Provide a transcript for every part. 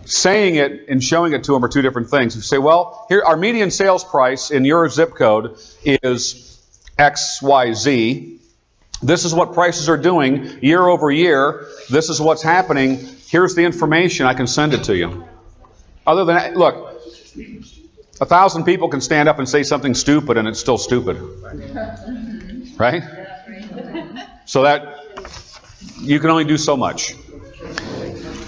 saying it and showing it to them are two different things. You say, well, here our median sales price in your zip code is XYZ. This is what prices are doing year over year. This is what's happening. Here's the information. I can send it to you. Other than that, look, 1,000 people can stand up and say something stupid and it's still stupid. Right? So that you can only do so much.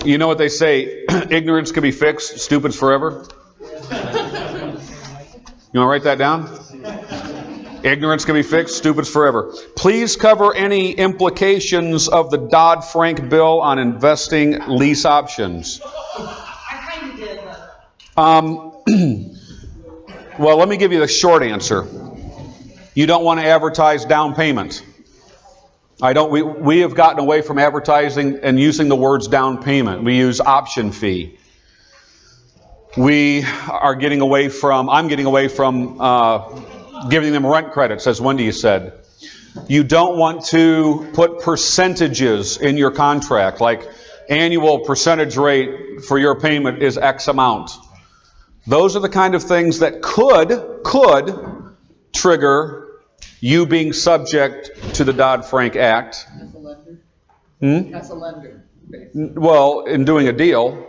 You know what they say, ignorance can be fixed, stupid's forever? You want to write that down? Ignorance can be fixed, stupid's forever. Please cover any implications of the Dodd-Frank bill on investing lease options. I kind of did, but... Well, let me give you the short answer. You don't want to advertise down payment. We have gotten away from advertising and using the words down payment. We use option fee. I'm getting away from giving them rent credits, as Wendy said. You don't want to put percentages in your contract, like annual percentage rate for your payment is X amount. Those are the kind of things that could trigger you being subject to the Dodd-Frank Act. As a lender? As a lender, basically. Well, in doing a deal.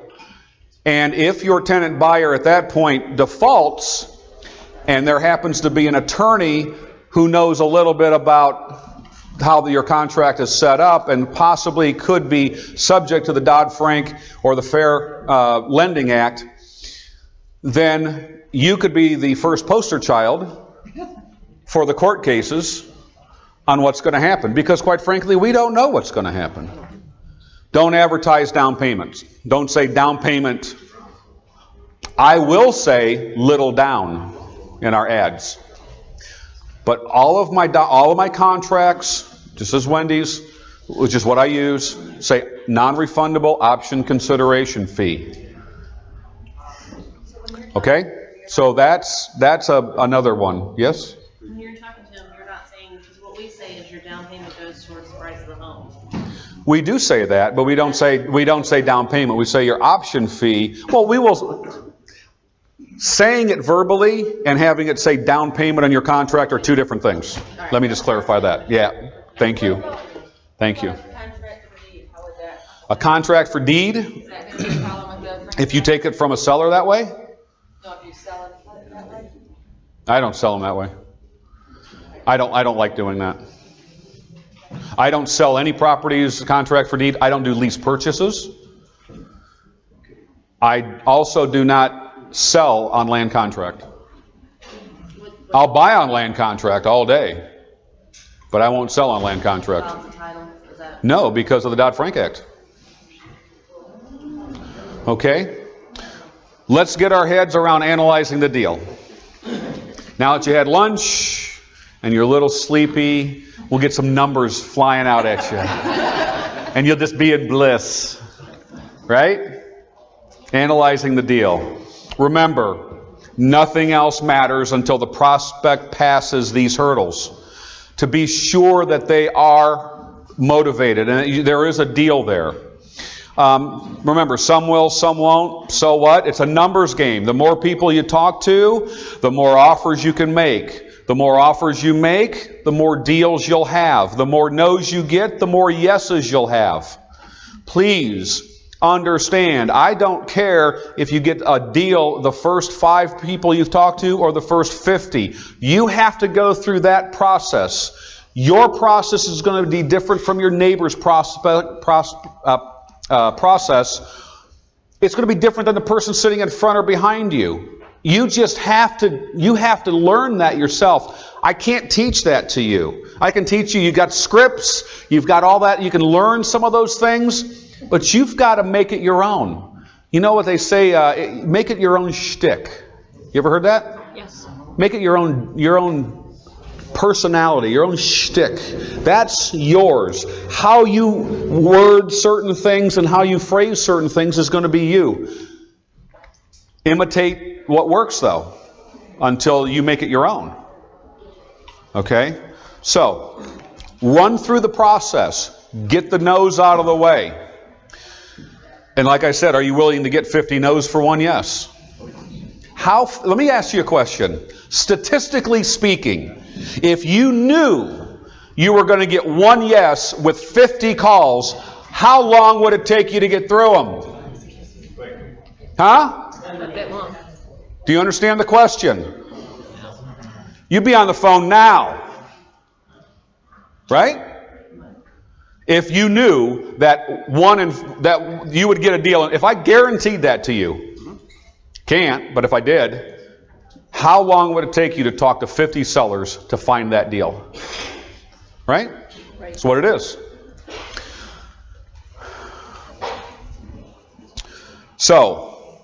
And if your tenant buyer at that point defaults, and there happens to be an attorney who knows a little bit about how your contract is set up and possibly could be subject to the Dodd-Frank or the Fair Lending Act, then you could be the first poster child for the court cases on what's going to happen. Because quite frankly, we don't know what's going to happen. Don't advertise down payments. Don't say down payment. I will say little down in our ads. But all of my contracts, just as Wendy's, which is what I use, say non-refundable option consideration fee. Okay? So that's another one. Yes? When you're talking to them, you're not saying, because what we say is your down payment goes towards the price of the home. We do say that, but we don't say down payment. We say your option fee. Well, we will. Saying it verbally and having it say down payment on your contract are two different things. Let me just clarify that. Yeah. Thank you. Thank you. A contract for deed? If you take it from a seller that way? No, if you sell it that way? I don't sell them that way. I don't like doing that. I don't sell any properties contract for deed. I don't do lease purchases. I also do not sell on land contract. I'll buy on land contract all day, but I won't sell on land contract. No, because of the Dodd-Frank Act. Okay? Let's get our heads around analyzing the deal. Now that you had lunch and you're a little sleepy, we'll get some numbers flying out at you. And you'll just be in bliss. Right? Analyzing the deal. Remember, nothing else matters until the prospect passes these hurdles. To be sure that they are motivated. And there is a deal there. Remember, some will, some won't. So what? It's a numbers game. The more people you talk to, the more offers you can make. The more offers you make, the more deals you'll have. The more no's you get, the more yeses you'll have. Please understand, I don't care if you get a deal the first 5 people you've talked to or the first 50. You have to go through that process. Your process is going to be different from your neighbor's process. It's going to be different than the person sitting in front or behind you. You just have to learn that yourself. I can't teach that to you. I can teach you. You've got scripts. You've got all that. You can learn some of those things. But you've got to make it your own. You know what they say, make it your own shtick. You ever heard that? Yes. Make it your own personality, your own shtick. That's yours. How you word certain things and how you phrase certain things is going to be you. Imitate what works, though, until you make it your own. Okay? So, run through the process. Get the no's out of the way. And like I said, are you willing to get 50 no's for one yes? Let me ask you a question. Statistically speaking, if you knew you were going to get one yes with 50 calls, how long would it take you to get through them? Huh? A bit long. Do you understand the question? You'd be on the phone now. Right? If you knew that that you would get a deal, if I guaranteed that to you, can't, but if I did, how long would it take you to talk to 50 sellers to find that deal? Right? That's what it is. So,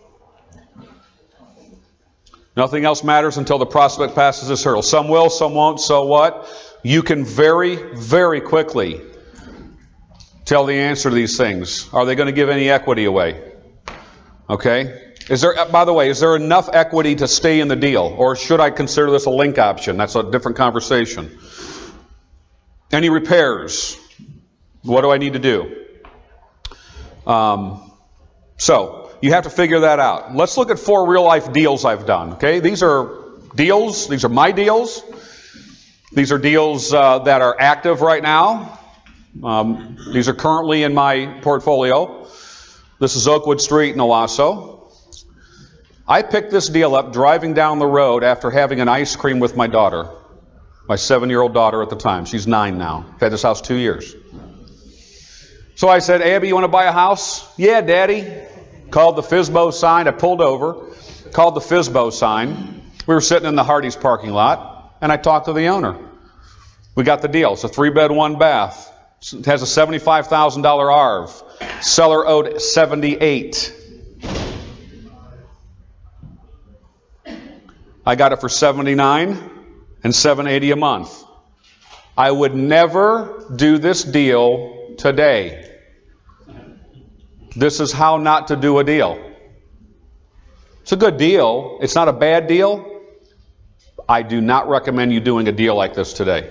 nothing else matters until the prospect passes this hurdle. Some will, some won't, so what? You can very, very quickly tell the answer to these things. Are they going to give any equity away? Okay? By the way, is there enough equity to stay in the deal? Or should I consider this a link option? That's a different conversation. Any repairs? What do I need to do? So, you have to figure that out. Let's look at 4 real-life deals I've done. Okay? These are deals. These are my deals. These are deals that are active right now. These are currently in my portfolio. This is Oakwood Street in Owasso. I picked this deal up driving down the road after having an ice cream with my daughter. My 7-year-old daughter at the time. She's 9 now. I've had this house 2 years. So I said, Abby, you want to buy a house? Yeah, Daddy. Called the FSBO sign. I pulled over. Called the FSBO sign. We were sitting in the Hardee's parking lot, and I talked to the owner. We got the deal. It's a 3-bed, 1-bath. It has a $75,000 ARV. Seller owed $78,000. I got it for $79,000 and $780 a month. I would never do this deal today. This is how not to do a deal. It's a good deal. It's not a bad deal. I do not recommend you doing a deal like this today.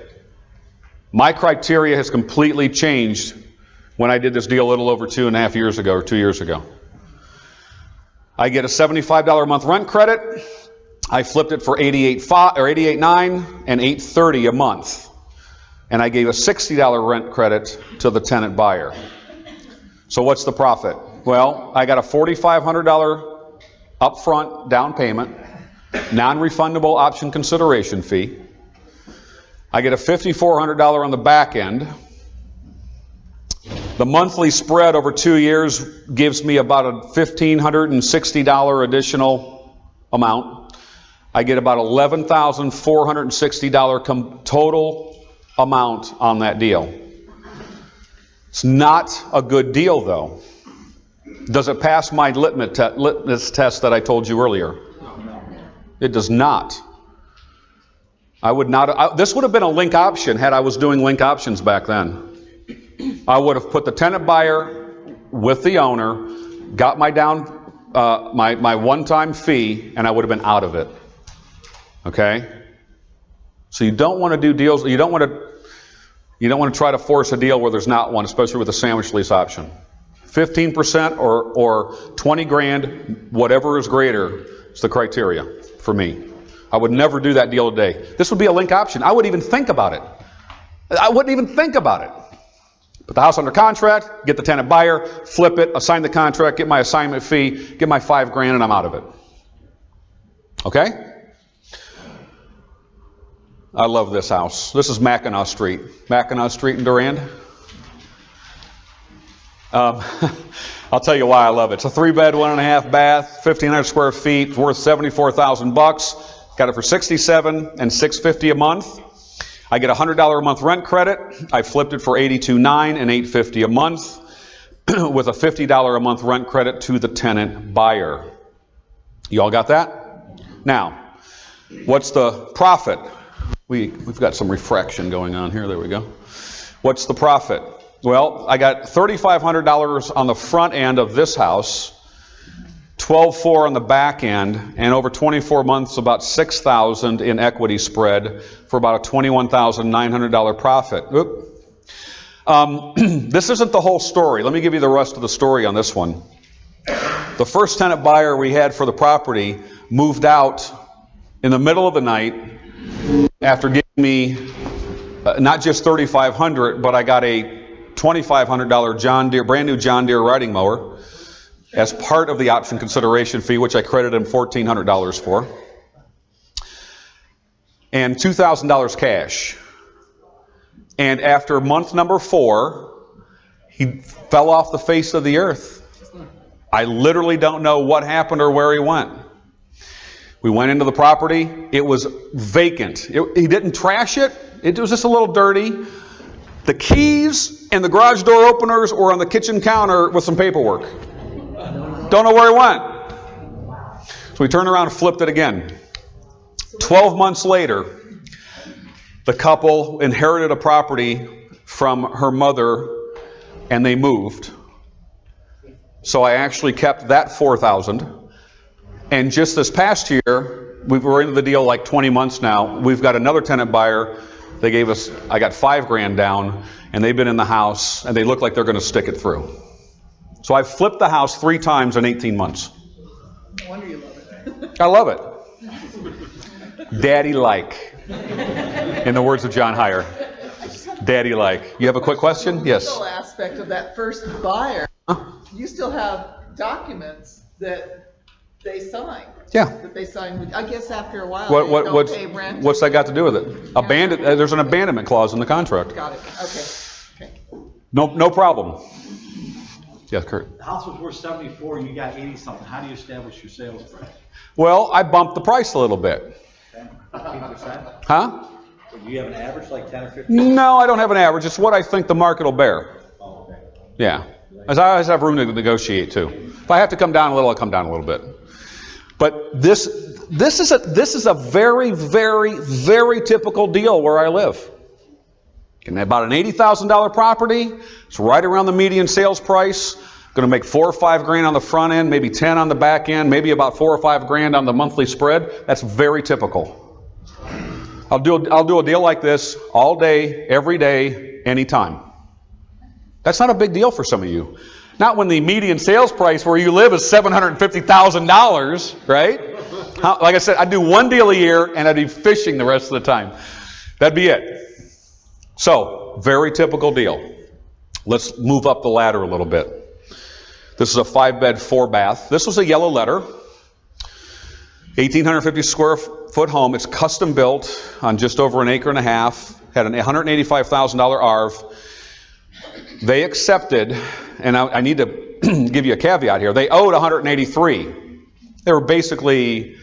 My criteria has completely changed when I did this deal a little over 2.5 years ago or 2 years ago. I get a $75 a month rent credit. I flipped it for $88.9 and $830 a month. And I gave a $60 rent credit to the tenant buyer. So what's the profit? Well, I got a $4,500 upfront down payment, non-refundable option consideration fee. I get a $5,400 on the back end. The monthly spread over 2 years gives me about a $1,560 additional amount. I get about $11,460 total amount on that deal. It's not a good deal, though. Does it pass my litmus test that I told you earlier? It does not. I would not. This would have been a link option had I was doing link options back then. I would have put the tenant buyer with the owner, got my my one-time fee, and I would have been out of it. Okay? So you don't want to do deals. You don't want to try to force a deal where there's not one, especially with a sandwich lease option. 15% or 20 grand, whatever is greater, is the criteria for me. I would never do that deal today. This would be a link option. I wouldn't even think about it. Put the house under contract, get the tenant buyer, flip it, assign the contract, get my assignment fee, get my $5,000, and I'm out of it. Okay? I love this house. This is Mackinac Street. Mackinac Street in Durand. I'll tell you why I love it. It's a 3-bed, 1.5 bath, 1,500 square feet, worth $74,000. Got it for $67,000 and $650 a month. I get a $100 a month rent credit. I flipped it for $82,900 and $850 a month with a $50 a month rent credit to the tenant buyer. You all got that? Now, what's the profit? We've got some refraction going on here. There we go. What's the profit? Well, I got $3,500 on the front end of this house, $12,400 on the back end, and over 24 months, about $6,000 in equity spread for about a $21,900 profit. This isn't the whole story. Let me give you the rest of the story on this one. The first tenant buyer we had for the property moved out in the middle of the night after giving me not just $3,500, but I got a $2,500 John Deere, brand new John Deere riding mower as part of the option consideration fee, which I credited him $1,400 for, and $2,000 cash. And after month number 4, he fell off the face of the earth. I literally don't know what happened or where he went. We went into the property. It was vacant. He didn't trash it. It was just a little dirty. The keys and the garage door openers were on the kitchen counter with some paperwork. Don't know where he went. So we turned around and flipped it again. 12 months later, the couple inherited a property from her mother, and they moved. So I actually kept that $4,000. And just this past year, we were into the deal like 20 months now. We've got another tenant buyer. They gave us, I got $5,000 down, and they've been in the house, and they look like they're going to stick it through. So I've flipped the house 3 times in 18 months. No wonder you love it. I love it. Daddy-like, in the words of John Heyer. Daddy-like. You have a quick question? Yes. The legal aspect of that first buyer, you still have documents that they signed. Yeah. That they signed. I guess after a while, they don't pay rent. What's that got to do with it? There's an abandonment clause in the contract. Got it. Okay. No problem. Yeah, Kurt. The house was worth 74 and you got 80 something. How do you establish your sales price? Well, I bumped the price a little bit. 15%? Huh? Do you have an average like 10 or 15? No, I don't have an average. It's what I think the market will bear. Oh, okay. Yeah. As I always have room to negotiate too. If I have to come down a little, I'll come down a little bit. But this is a very, very, very typical deal where I live. And about an $80,000 property. It's right around the median sales price. Going to make $4 or $5 grand on the front end, maybe 10 on the back end, maybe about $4 or $5 grand on the monthly spread. That's very typical. I'll do a deal like this all day, every day, anytime. That's not a big deal for some of you. Not when the median sales price where you live is $750,000, right? Like I said, I'd do one deal a year and I'd be fishing the rest of the time. That'd be it. So, very typical deal. Let's move up the ladder a little bit. This is a 5-bed, 4-bath. This was a yellow letter. 1,850 square foot home. It's custom built on just over an acre and a half. Had an $185,000 ARV. They accepted, and I need to give you a caveat here. They owed $183,000. They were basically,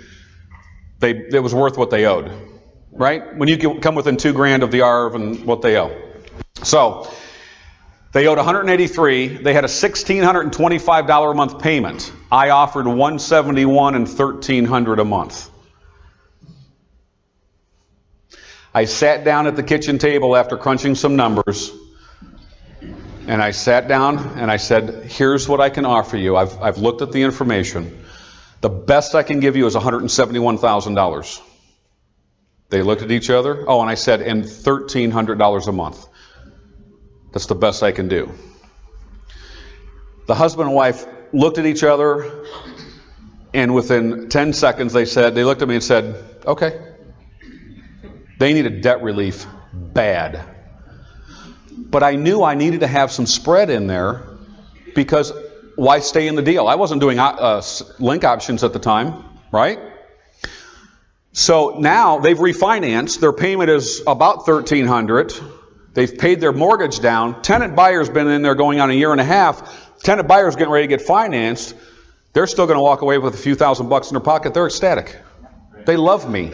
it was worth what they owed, right? When you come within $2 grand of the ARV and what they owe. So they owed $183,000. They had a $1,625 a month payment. I offered $171,000 and $1,300 a month. I sat down at the kitchen table after crunching some numbers. And I sat down and I said, here's what I can offer you. I've looked at the information. The best I can give you is $171,000. They looked at each other. Oh, and I said, and $1,300 a month. That's the best I can do. The husband and wife looked at each other, and within 10 seconds they looked at me and said, okay. They needed debt relief bad. But I knew I needed to have some spread in there because why stay in the deal? I wasn't doing link options at the time, right? So now they've refinanced. Their payment is about $1,300. They've paid their mortgage down. Tenant buyer's been in there going on a year and a half. Tenant buyer's getting ready to get financed. They're still going to walk away with a few $1,000 in their pocket. They're ecstatic. They love me.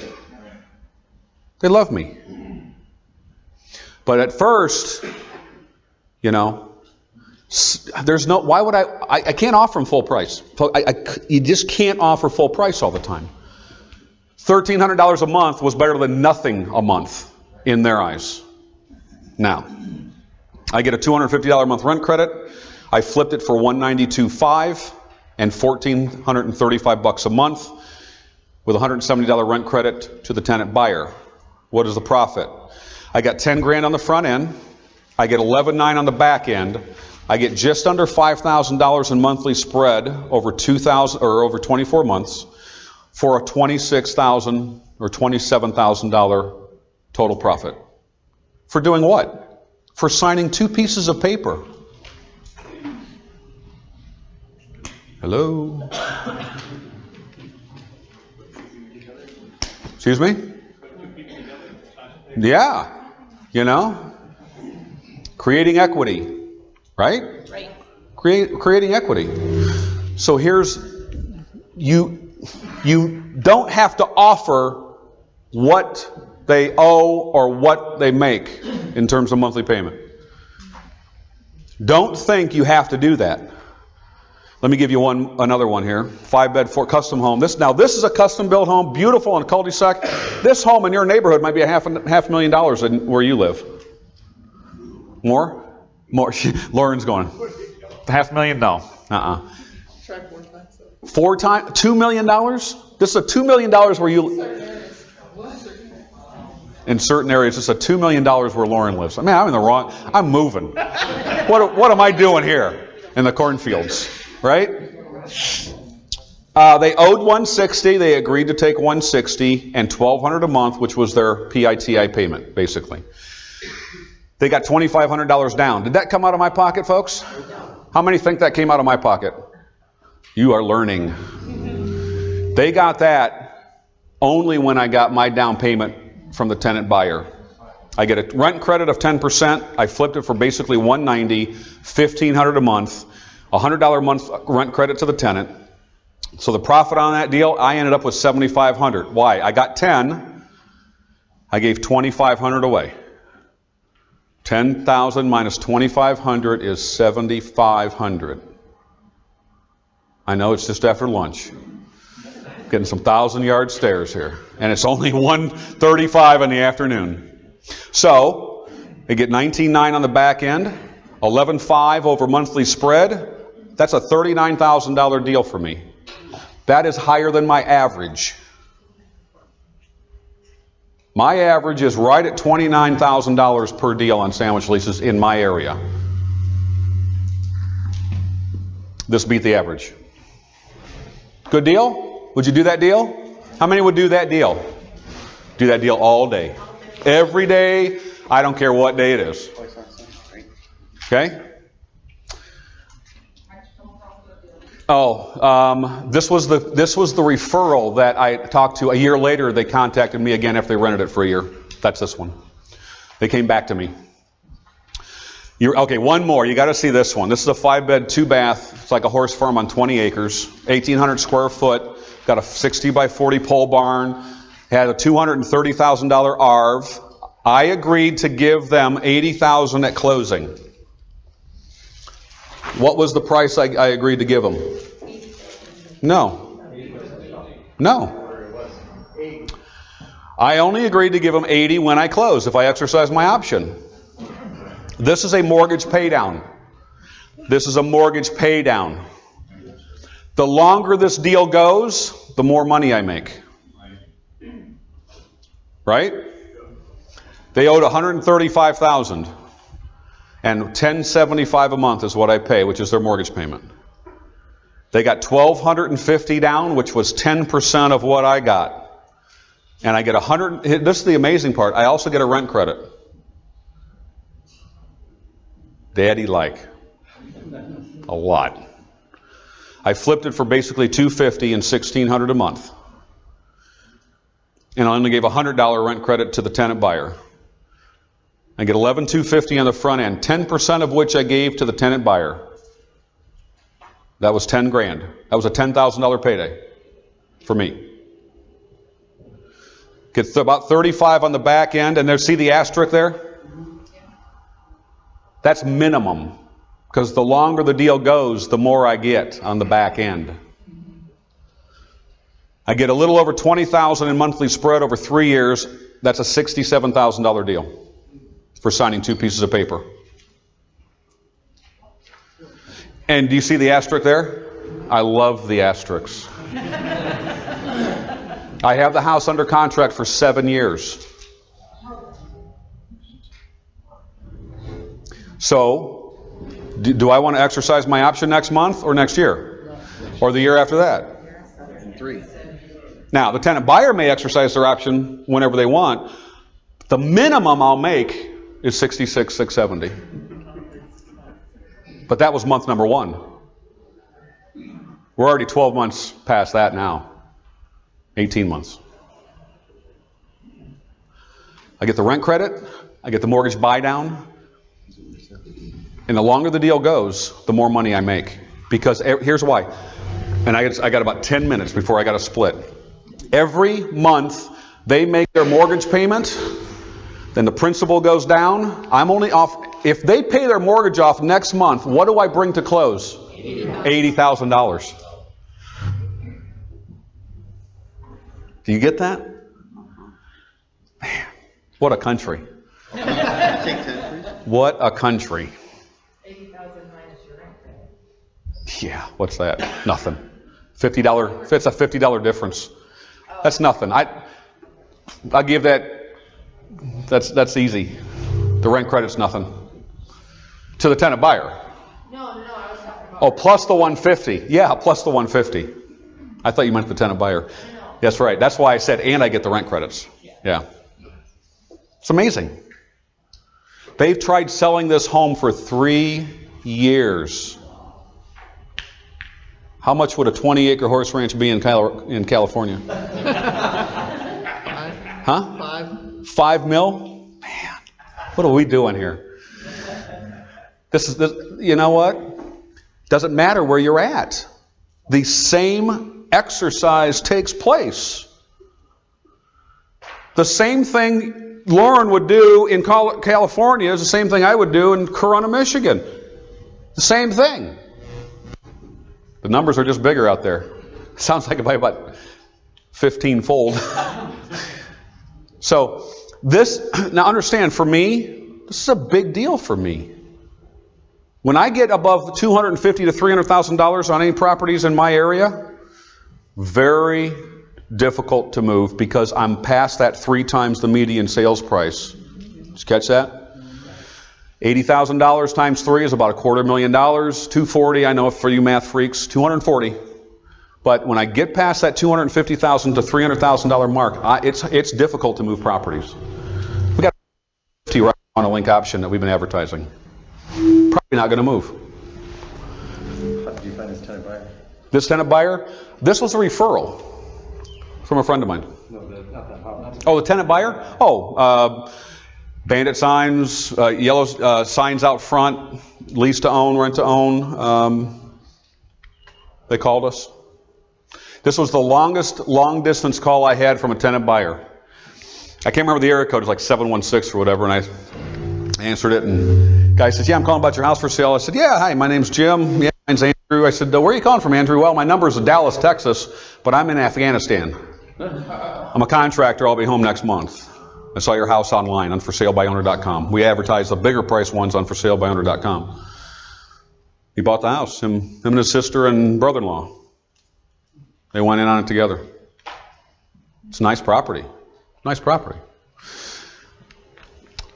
They love me. But at first, there's no, why would I can't offer them full price. You just can't offer full price all the time. $1,300 a month was better than nothing a month in their eyes. Now, I get a $250 a month rent credit. I flipped it for $192.5 and $1,435 a month with a $170 rent credit to the tenant buyer. What is the profit? I got 10 grand on the front end. I get 11.9 on the back end. I get just under $5,000 in monthly spread over 24 months for a $26,000 or $27,000 total profit. For doing what? For signing 2 pieces of paper. Hello? Excuse me? Yeah. You know? Creating equity. Right? Right. Creating equity. So here's, you don't have to offer what they owe or what they make in terms of monthly payment. Don't think you have to do that. Let me give you another one here. 5-bed, 4 custom home. This is a custom built home, beautiful in a cul-de-sac. This home in your neighborhood might be a half $500,000 in where you live. More? Lauren's going. $500,000? No. Try 4 times. 4 times? $2 million? This is a $2 million where you. In certain areas, it's a $2 million where Lauren lives. I mean, I'm in the wrong. I'm moving. What am I doing here in the cornfields? Right? They owed $160. They agreed to take $160 and $1,200 a month, which was their PITI payment, basically. They got $2,500 down. Did that come out of my pocket, folks? How many think that came out of my pocket? You are learning. They got that only when I got my down payment from the tenant buyer. I get a rent credit of 10%. I flipped it for basically $190, $1,500 a month, $100 a month rent credit to the tenant. So the profit on that deal, I ended up with $7,500. Why? I got 10. I gave $2,500 away. 10,000 minus 2,500 is 7,500. I know it's just after lunch. Getting some 1,000-yard stairs here. And it's only 1:35 in the afternoon. So, they get 19.9 on the back end, 11.5 over monthly spread. That's a $39,000 deal for me. That is higher than my average. My average is right at $29,000 per deal on sandwich leases in my area. This beat the average. Good deal? Would you do that deal? How many would do that deal? Do that deal all day. Every day, I don't care what day it is. Okay? This was the referral that I talked to. A year later, they contacted me again after they rented it for a year. That's this one. They came back to me. Okay, one more. You got to see this one. This is a 5-bed, 2-bath. It's like a horse farm on 20 acres, 1,800 square foot. Got a 60 by 40 pole barn. Had a $230,000 ARV. I agreed to give them $80,000 at closing. What was the price I agreed to give them? No. I only agreed to give them $80,000 when I closed, if I exercise my option. This is a mortgage pay down. The longer this deal goes, the more money I make. Right? They owed $135,000. And $1,075 a month is what I pay, which is their mortgage payment. They got $1,250 down, which was 10% of what I got. And I get $100. This is the amazing part. I also get a rent credit. Daddy like. A lot. I flipped it for basically $250 and $1,600 a month. And I only gave a $100 rent credit to the tenant buyer. I get $11,250 on the front end, 10% of which I gave to the tenant buyer. That was $10,000. That was a $10,000 payday for me. Get about $35 on the back end, and there, see the asterisk there? That's minimum, because the longer the deal goes, the more I get on the back end. I get a little over $20,000 in monthly spread over 3 years. That's a $67,000 deal for signing 2 pieces of paper. And do you see the asterisk there? I love the asterisks. I have the house under contract for 7 years. So, Do I want to exercise my option next month or next year? Or the year after that? And 3. Now, the tenant buyer may exercise their option whenever they want. The minimum I'll make is $66,670. But that was month number 1. We're already 12 months past that now. 18 months. I get the rent credit. I get the mortgage buy down. And the longer the deal goes, the more money I make. Because here's why. And I got about 10 minutes before I got to split. Every month they make their mortgage payment, then the principal goes down. I'm only off. If they pay their mortgage off next month, what do I bring to close? $80,000. Do you get that? Man, what a country. What a country. 80,000 minus your rent credit. Yeah, what's that? Nothing. $50. It's a $50 difference. That's nothing. I give that. That's easy. The rent credit's nothing to the tenant buyer. No, I was talking about. Oh, plus the 150. Yeah, plus the 150. I thought you meant the tenant buyer. That's right. That's why I said, and I get the rent credits. Yeah. It's amazing. They've tried selling this home for 3 years. How much would a 20-acre horse ranch be in California? Huh? 5. 5 mil? Man, what are we doing here? This. You know what? Doesn't matter where you're at. The same exercise takes place. The same thing Lauren would do in California is the same thing I would do in Corona, Michigan. The same thing. The numbers are just bigger out there. Sounds like about 15-fold. So now understand, for me, this is a big deal for me. When I get above $250,000 to $300,000 on any properties in my area, very difficult to move because I'm past that 3 times the median sales price. Did you catch that? $80,000 times 3 is about $250,000. 240, I know for you math freaks, 240. But when I get past that $250,000 to $300,000 mark, it's difficult to move properties. We got 50 right on a link option that we've been advertising. Probably not going to move. How did you find this tenant buyer? This tenant buyer, this was a referral from a friend of mine. No, not that house. Oh, the tenant buyer? Oh, bandit signs, yellow signs out front, lease to own, rent to own. They called us. This was the longest long-distance call I had from a tenant buyer. I can't remember the area code. It was like 716 or whatever, and I answered it, and the guy says, yeah, I'm calling about your house for sale. I said, yeah, hi, my name's Jim. Yeah, mine's Andrew. I said, where are you calling from, Andrew? Well, my number is Dallas, Texas, but I'm in Afghanistan. I'm a contractor. I'll be home next month. I saw your house online on forsalebyowner.com. We advertise the bigger price ones on forsalebyowner.com. He bought the house, him and his sister and brother-in-law. They went in on it together. It's a nice property. Nice property.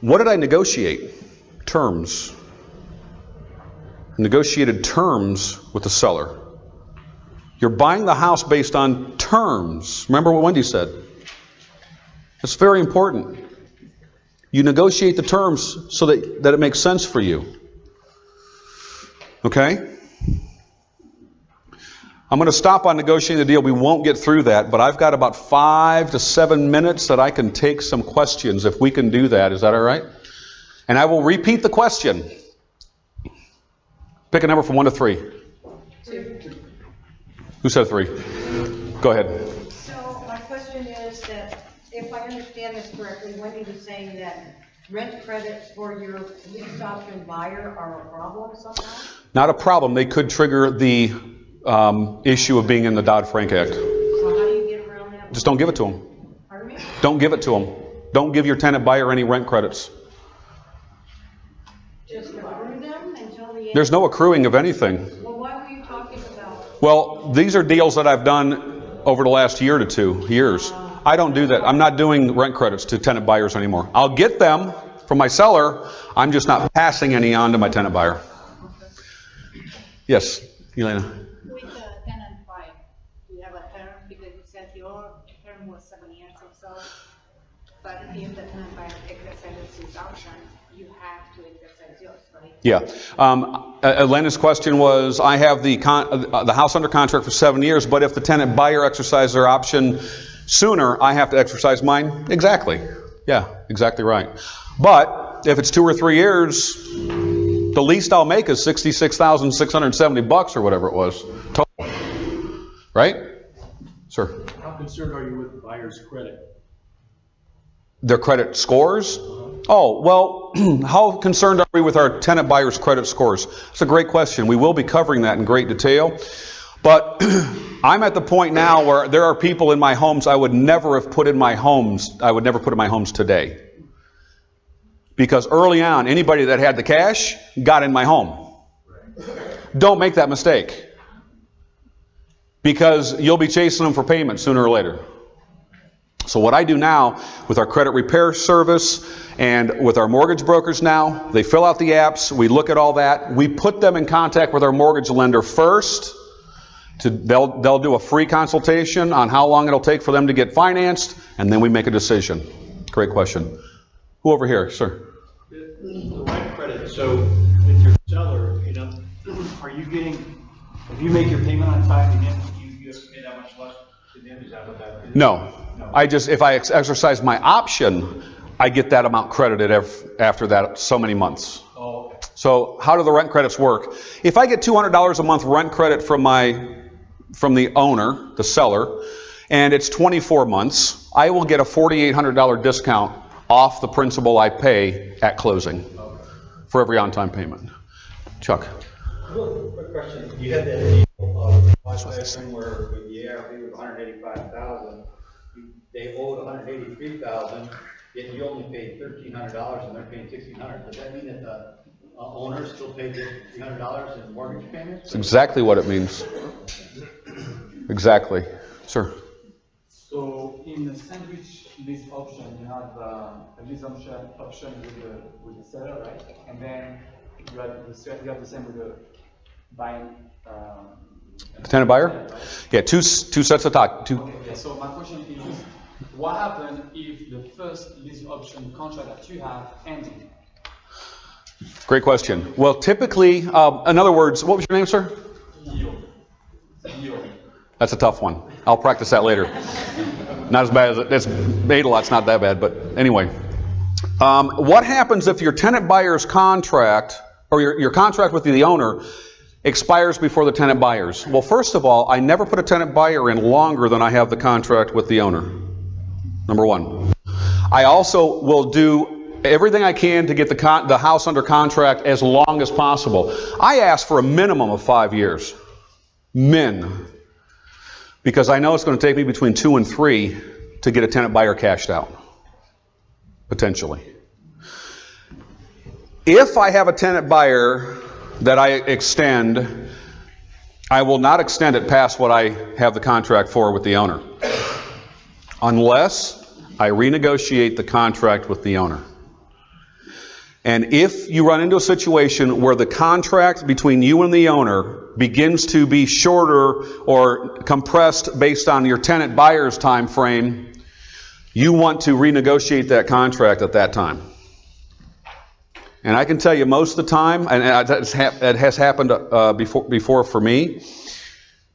What did I negotiate? Terms. Negotiated terms with the seller. You're buying the house based on terms. Remember what Wendy said. It's very important. You negotiate the terms so that it makes sense for you. Okay? I'm going to stop on negotiating the deal. We won't get through that, but I've got about 5 to 7 minutes that I can take some questions if we can do that. Is that all right? And I will repeat the question. Pick a number from 1 to 3. 2. Who said 3? Go ahead. So my question is that if I understand this correctly, Wendy was saying that rent credits for your lease option buyer are a problem somehow? Not a problem. They could trigger the issue of being in the Dodd-Frank Act. So how do you get around that? Just don't give it to them. Pardon me? Don't give it to them. Don't give your tenant buyer any rent credits. Just accrue them until the end? There's no accruing of anything. Well, why were you talking about? Well, these are deals that I've done over the last year to 2 years. I don't do that. I'm not doing rent credits to tenant buyers anymore. I'll get them from my seller. I'm just not passing any on to my tenant buyer. Yes, Elena. With the tenant buyer, do you have a term? Because you said your term was 7 years or so. But if the tenant buyer exercises his option, you have to exercise yours, right? Yeah. Elena's question was, I have the house under contract for 7 years, but if the tenant buyer exercises their option sooner, I have to exercise mine? Exactly. Yeah, exactly right. But if it's 2 or 3 years, the least I'll make is $66,670 or whatever it was total. Right? Sir? How concerned are you with the buyer's credit? Their credit scores? Oh, well, how concerned are we with our tenant buyers' credit scores? It's a great question. We will be covering that in great detail. But I'm at the point now where there are people in my homes I would never have put in my homes. I would never put in my homes today. Because early on, anybody that had the cash got in my home. Don't make that mistake. Because you'll be chasing them for payment sooner or later. So what I do now with our credit repair service and with our mortgage brokers now, they fill out the apps, we look at all that, we put them in contact with our mortgage lender first. They'll do a free consultation on how long it'll take for them to get financed, and then we make a decision. Great question. Who over here, sir? The rent credit, so with your seller, are you getting, if you make your payment on time, you have to pay that much less to them? Is that what that is? No. If I exercise my option, I get that amount credited after that so many months. Oh, okay. So how do the rent credits work? If I get $200 a month rent credit from the owner, the seller, and it's 24 months, I will get a $4,800 discount off the principal I pay at closing for every on-time payment. Chuck. Quick question. You had that deal of last where with the ARP was $185,000. They owed $183,000, yet you only paid $1,300 and they're paying $1,600. Does that mean that the owner still paid the $300 in mortgage payments? That's exactly what it means. Exactly. Sir. So in the sandwich lease option, you have a lease option with the seller, right? And then you have the same with the buying. Tenant buyer? Right? Yeah, two sets of talk. Okay, yeah. So my question is, what happens if the first lease option contract that you have ended? Great question. Well, typically, in other words, what was your name, sir? Yo. That's a tough one. I'll practice that later. Not as bad as it's made a lot. It's not that bad, but anyway. What happens if your tenant buyer's contract or your contract with the owner expires before the tenant buyer's? Well, first of all, I never put a tenant buyer in longer than I have the contract with the owner. Number one. I also will do everything I can to get the house under contract as long as possible. I ask for a minimum of 5 years. Because I know it's going to take me between 2 and 3 to get a tenant buyer cashed out. Potentially. If I have a tenant buyer that I extend, I will not extend it past what I have the contract for with the owner. Unless I renegotiate the contract with the owner. And if you run into a situation where the contract between you and the owner begins to be shorter or compressed based on your tenant buyer's time frame, you want to renegotiate that contract at that time. And I can tell you most of the time, and it has happened before for me,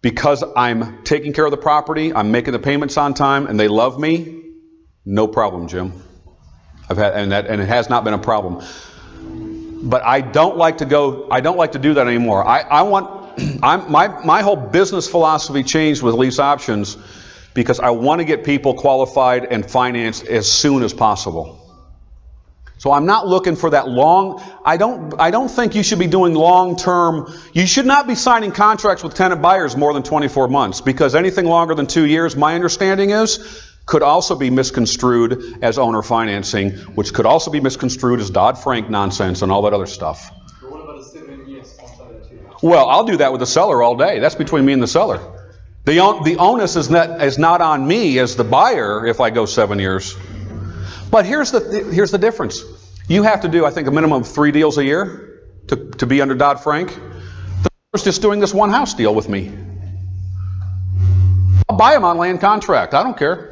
because I'm taking care of the property, I'm making the payments on time, and they love me, no problem, Jim. And it has not been a problem. But I don't like to do that anymore. My whole business philosophy changed with lease options because I want to get people qualified and financed as soon as possible. So I'm not looking for that long. I don't think you should be doing long-term. You should not be signing contracts with tenant buyers more than 24 months because anything longer than 2 years, my understanding is, could also be misconstrued as owner financing, which could also be misconstrued as Dodd-Frank nonsense and all that other stuff. But what about the 7 years contract too? Well, I'll do that with the seller all day. That's between me and the seller. The onus is not on me as the buyer if I go 7 years. But here's the difference. You have to do, I think, a minimum of 3 deals a year to be under Dodd-Frank. The just doing this one house deal with me. I'll buy them on land contract. I don't care.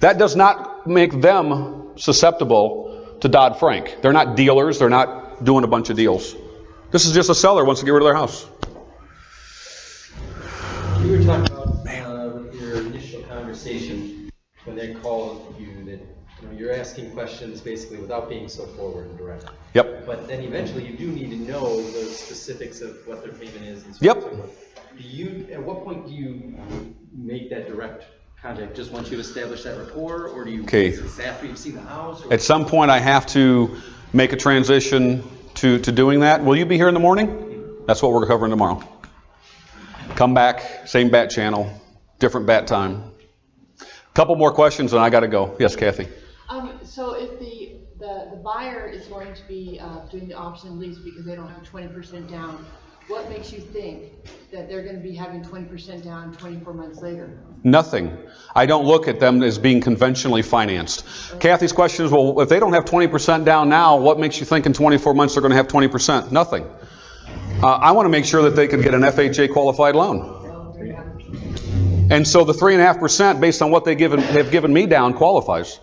That does not make them susceptible to Dodd-Frank. They're not dealers. They're not doing a bunch of deals. This is just a seller who wants to get rid of their house. You were talking about with your initial conversation when they called you that you're asking questions basically without being so forward and direct. Yep. But then eventually you do need to know the specifics of what their payment is and so Yep. forth. At what point do you make that direct contact? Just once you've established that rapport, or do you is this after you've seen the house? Or? At some point I have to make a transition to doing that. Will you be here in the morning? That's what we're covering tomorrow. Come back, same bat channel, different bat time. Couple more questions and I got to go. Yes, Kathy. So if the buyer is going to be doing the option lease because they don't have 20% down, what makes you think that they're going to be having 20% down 24 months later? Nothing. I don't look at them as being conventionally financed. Kathy's question is, well, if they don't have 20% down now, what makes you think in 24 months they're going to have 20%? Nothing. I want to make sure that they can get an FHA qualified loan. And so the 3.5% based on what they have given me down qualifies.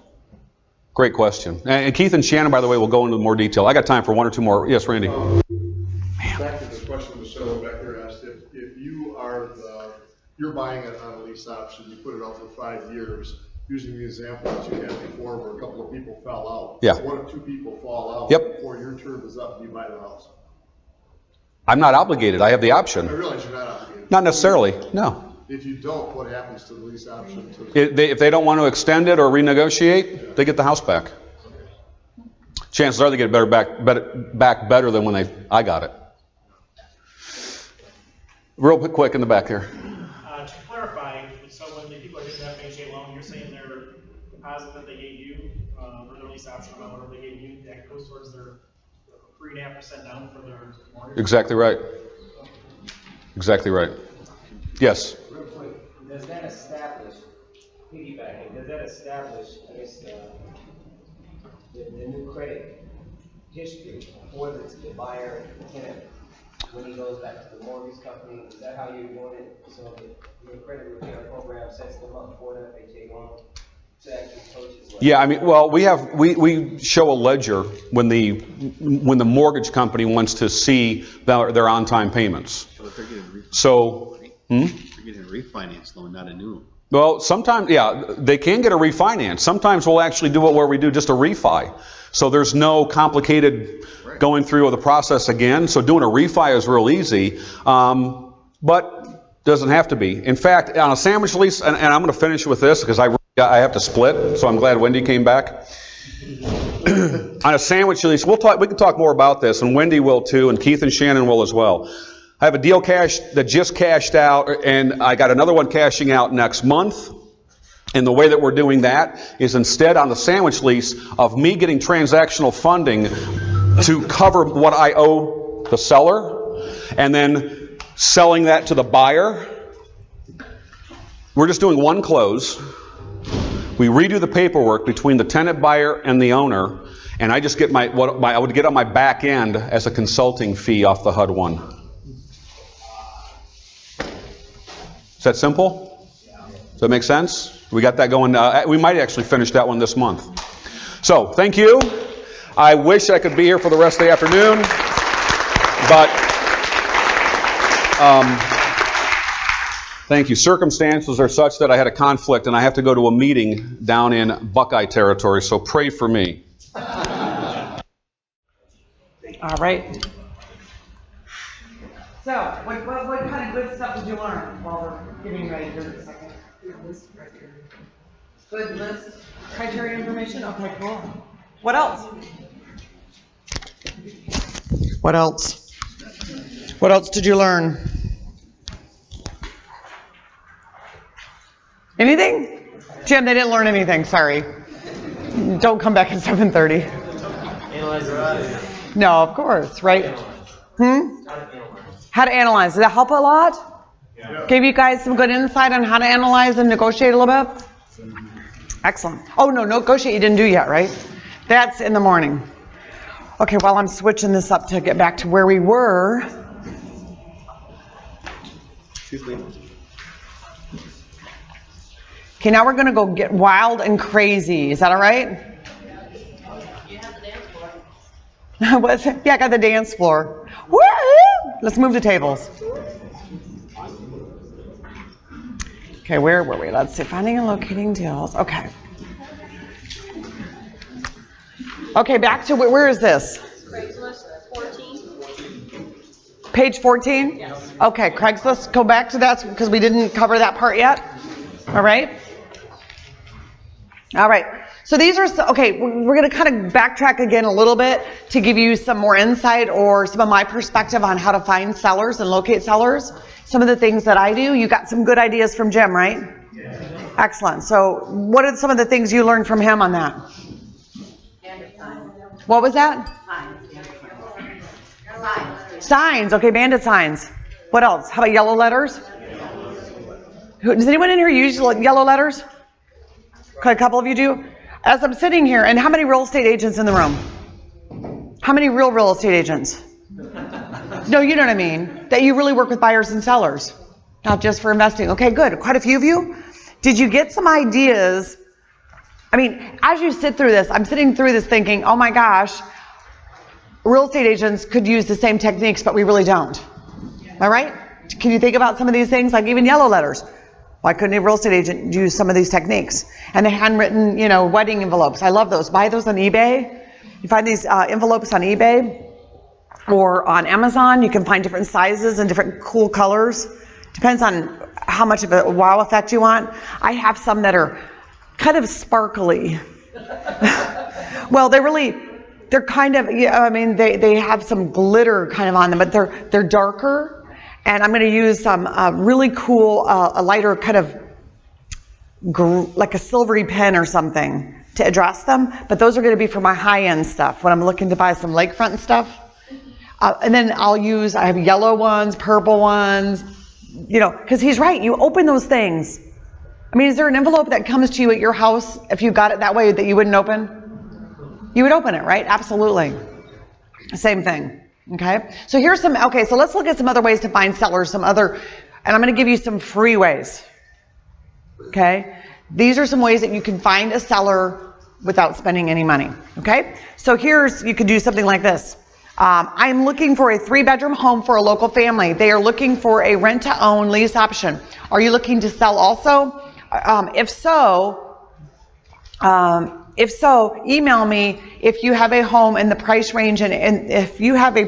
Great question. And Keith and Shannon, by the way, will go into more detail. I got time for one or two more. Yes, Randy. Back to the question Michelle back there asked, if you're buying it on a lease option, you put it out for 5 years, using the example that you had before where a couple of people fell out. Yeah. What if 2 people fall out before your term is up and you buy the house? I'm not obligated. I have the option. I realize you're not obligated. Not necessarily. No. If you don't, what happens to the lease option? If they don't want to extend it or renegotiate, they get the house back. Chances are they get it back better than when I got it. Real quick in the back here. To clarify, so when the people are getting that FHA loan, you're saying their deposit that they gave you, or their lease option amount, whatever they gave you, that goes towards their 3.5% down for their mortgage? Exactly right. Exactly right. Yes. Real quick, does that establish, piggybacking, does that establish, I guess, the new credit history for the buyer and the tenant when he goes back to the mortgage company? Is that how you're doing it? So that your credit repair program sets them up for the FHA loan to actually purchase? Yeah, I mean, well, we show a ledger when the mortgage company wants to see their on-time payments. So They're getting a refinance loan, not a new. Well, sometimes, yeah, they can get a refinance. Sometimes we'll actually do it where we do just a refi. So there's no complicated going through the process again. So doing a refi is real easy, but doesn't have to be. In fact, on a sandwich lease, and I'm going to finish with this because I have to split, so I'm glad Wendy came back. On a sandwich lease, we can talk more about this, and Wendy will too, and Keith and Shannon will as well. I have a deal that just cashed out, and I got another one cashing out next month. And the way that we're doing that is instead on the sandwich lease of me getting transactional funding to cover what I owe the seller, and then selling that to the buyer. We're just doing one close. We redo the paperwork between the tenant buyer and the owner, and I just get what I would get on my back end as a consulting fee off the HUD one. Is that simple? Does that make sense? We got that going. We might actually finish that one this month. So, thank you. I wish I could be here for the rest of the afternoon, but thank you. Circumstances are such that I had a conflict and I have to go to a meeting down in Buckeye territory, so pray for me. All right. So, what kind of good stuff did you learn while we're getting ready here in a second? Good list, criteria information? Okay, cool. What else? What else? What else did you learn? Anything? Jim, they didn't learn anything, sorry. Don't come back at 7:30. Analyze your audience. No, of course, right? How to analyze. Does that help a lot? Yeah. Gave you guys some good insight on how to analyze and negotiate a little bit? Excellent. Oh, no, negotiate you didn't do yet, right? That's in the morning. Okay, while I'm switching this up to get back to where we were. Okay, now we're gonna go get wild and crazy. Is that all right? You have the dance floor. What's it? Yeah, I got the dance floor. Woo! Let's move the tables. Okay, where were we? Let's see. Finding and locating deals. Okay. Okay, back to where is this? Craigslist, 14. Page 14? Yes. Okay, Craigslist. Go back to that because we didn't cover that part yet. All right. All right. So these are, okay, we're going to kind of backtrack again a little bit to give you some more insight or some of my perspective on how to find sellers and locate sellers. Some of the things that I do. You got some good ideas from Jim, right? Yeah. Excellent. So what are some of the things you learned from him on that? What was that? Signs. Okay, bandit signs. What else? How about yellow letters? Does anyone in here use yellow letters? Okay, a couple of you do. As I'm sitting here, and how many real estate agents in the room? How many real estate agents? No, you know what I mean. That you really work with buyers and sellers, not just for investing. Okay, good. Quite a few of you. Did you get some ideas? I mean, as you sit through this, I'm sitting through this thinking, oh my gosh, real estate agents could use the same techniques, but we really don't. Am I right? Can you think about some of these things, like even yellow letters? Why couldn't a real estate agent use some of these techniques? And the handwritten, wedding envelopes. I love those. Buy those on eBay. You find these envelopes on eBay or on Amazon. You can find different sizes and different cool colors. Depends on how much of a wow effect you want. I have some that are kind of sparkly. Well, they're kind of, they have some glitter kind of on them, but they're darker. And I'm going to use some really cool, a lighter kind of like a silvery pen or something to address them. But those are going to be for my high-end stuff when I'm looking to buy some lakefront stuff. And then I have yellow ones, purple ones, because he's right. You open those things. I mean, is there an envelope that comes to you at your house if you got it that way that you wouldn't open? You would open it, right? Absolutely. Same thing. Okay. So here's so let's look at some other ways to find sellers, and I'm going to give you some free ways. Okay. These are some ways that you can find a seller without spending any money. Okay. So you could do something like this. I'm looking for a 3-bedroom home for a local family. They are looking for a rent-to-own lease option. Are you looking to sell also? If so, email me if you have a home in the price range and if you have a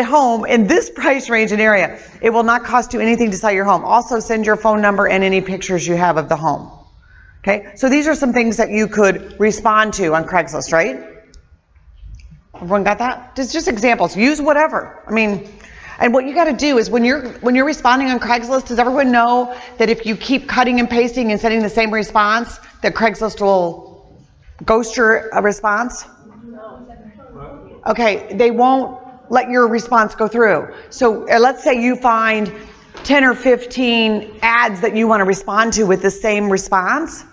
home in this price range and area. It will not cost you anything to sell your home. Also, send your phone number and any pictures you have of the home. Okay, so these are some things that you could respond to on Craigslist, right? Everyone got that? Just examples. Use whatever. And what you got to do is when you're responding on Craigslist, does everyone know that if you keep cutting and pasting and sending the same response, that Craigslist will ghost your response? Okay, they won't let your response go through. So let's say you find 10 or 15 ads that you want to respond to with the same response.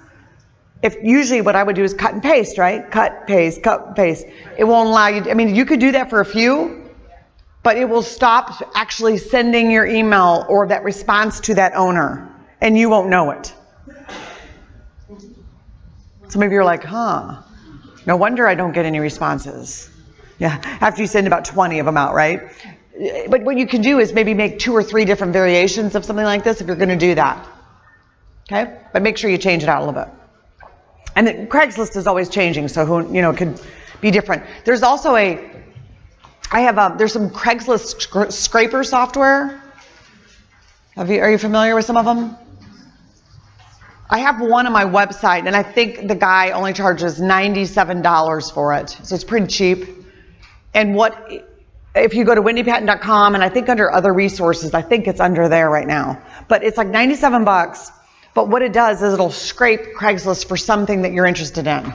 Usually what I would do is cut and paste, right? Cut, paste, cut, paste. It won't allow you, you could do that for a few, but it will stop actually sending your email or that response to that owner, and you won't know it. Some of you are like, no wonder I don't get any responses. Yeah, after you send about 20 of them out, right? But what you can do is maybe make 2 or 3 different variations of something like this if you're going to do that. Okay? But make sure you change it out a little bit. And Craigslist is always changing, so could be different. There's also there's some Craigslist scraper software. Are you familiar with some of them? I have one on my website, and I think the guy only charges $97 for it, so it's pretty cheap. And if you go to wendypatton.com, and I think under other resources, I think it's under there right now, but it's like $97. But what it does is it'll scrape Craigslist for something that you're interested in.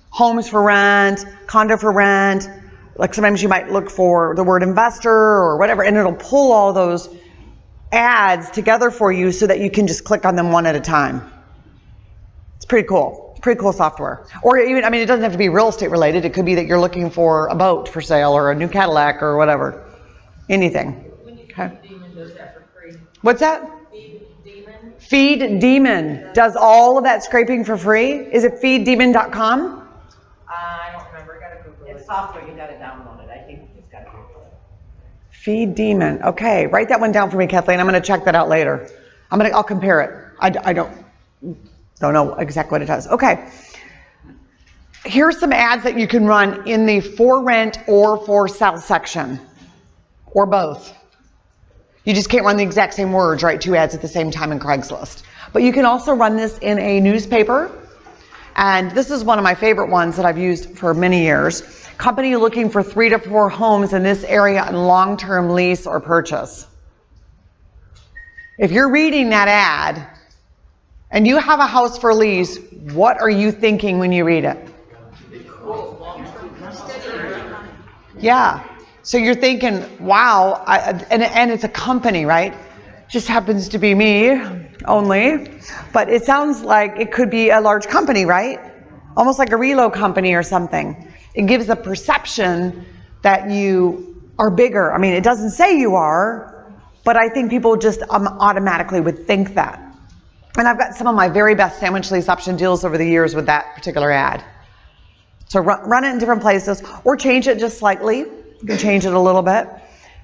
Homes for rent, condo for rent. Like sometimes you might look for the word investor or whatever, and it'll pull all those ads together for you so that you can just click on them one at a time. It's pretty cool. It's pretty cool software. Or even, it doesn't have to be real estate related. It could be that you're looking for a boat for sale or a new Cadillac or whatever. Anything. Okay. What's that? Feed Demon does all of that scraping for free. Is it feeddemon.com? I don't remember, gotta Google it. It's software, you gotta download it, I think you just gotta Google it. Feed Demon. Okay, write that one down for me, Kathleen. I'm going to check that out later. I'll compare it. I don't know exactly what it does. Okay. Here's some ads that you can run in the for rent or for sale section, or both. You just can't run the exact same words, right? 2 ads at the same time in Craigslist. But you can also run this in a newspaper. And this is one of my favorite ones that I've used for many years. Company looking for 3 to 4 homes in this area in long-term lease or purchase. If you're reading that ad and you have a house for lease, what are you thinking when you read it? Yeah. So you're thinking, wow, and it's a company, right? Just happens to be me only. But it sounds like it could be a large company, right? Almost like a relo company or something. It gives the perception that you are bigger. I mean, it doesn't say you are, but I think people just automatically would think that. And I've got some of my very best sandwich lease option deals over the years with that particular ad. So run it in different places or change it just slightly. You can change it a little bit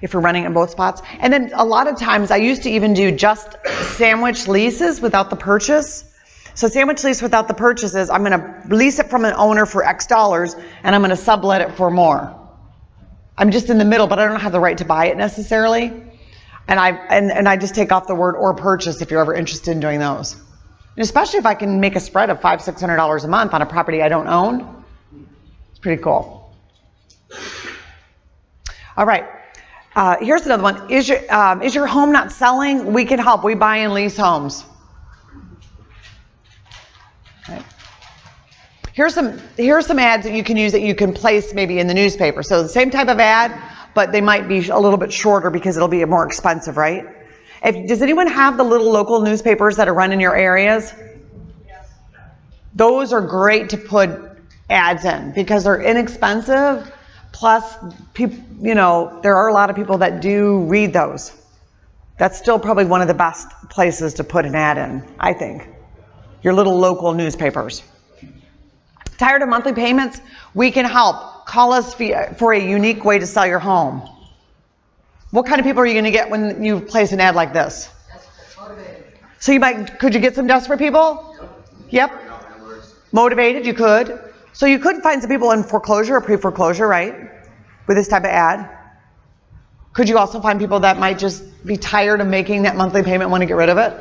if you're running in both spots. And then a lot of times I used to even do just sandwich leases without the purchase. So sandwich lease without the purchase is I'm going to lease it from an owner for X dollars and I'm going to sublet it for more. I'm just in the middle, but I don't have the right to buy it necessarily. And I just take off the word or purchase if you're ever interested in doing those. And especially if I can make a spread of $500-600 a month on a property I don't own. It's pretty cool. All right. Here's another one. Is your home not selling? We can help. We buy and lease homes. Okay. Here's some ads that you can use that you can place maybe in the newspaper. So the same type of ad, but they might be a little bit shorter because it'll be more expensive, right? Does anyone have the little local newspapers that are run in your areas? Yes. Those are great to put ads in because they're inexpensive. Plus, people, there are a lot of people that do read those. That's still probably one of the best places to put an ad in, I think. Your little local newspapers. Tired of monthly payments? We can help. Call us for a unique way to sell your home. What kind of people are you going to get when you place an ad like this? So could you get some desperate people? Yep. Motivated, you could. So you could find some people in foreclosure or pre-foreclosure, right? With this type of ad. Could you also find people that might just be tired of making that monthly payment, want to get rid of it?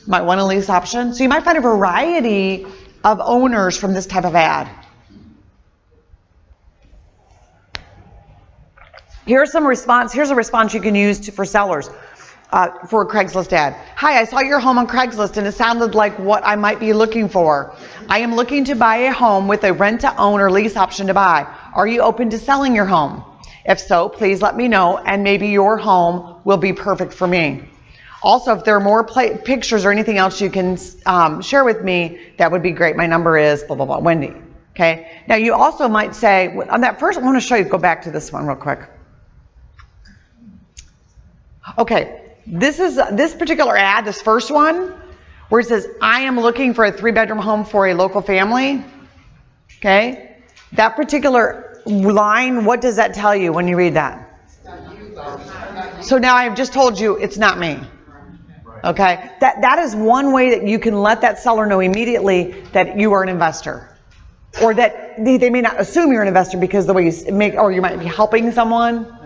Might want a lease option. So you might find a variety of owners from this type of ad. Here's a response you can use for sellers for a Craigslist ad. Hi, I saw your home on Craigslist and it sounded like what I might be looking for. I am looking to buy a home with a rent-to-own or lease option to buy. Are you open to selling your home? If so, please let me know and maybe your home will be perfect for me. Also, if there are more pictures or anything else you can share with me, that would be great. My number is blah, blah, blah, Wendy. Okay. Now you also might say, on that first, I want to show you, go back to this one real quick. Okay. This particular ad, this first one, where it says, I am looking for a 3-bedroom home for a local family. Okay. That particular line, what does that tell you when you read that? So now I've just told you it's not me. Okay. That is one way that you can let that seller know immediately that you are an investor. Or that they may not assume you're an investor because the way or you might be helping someone.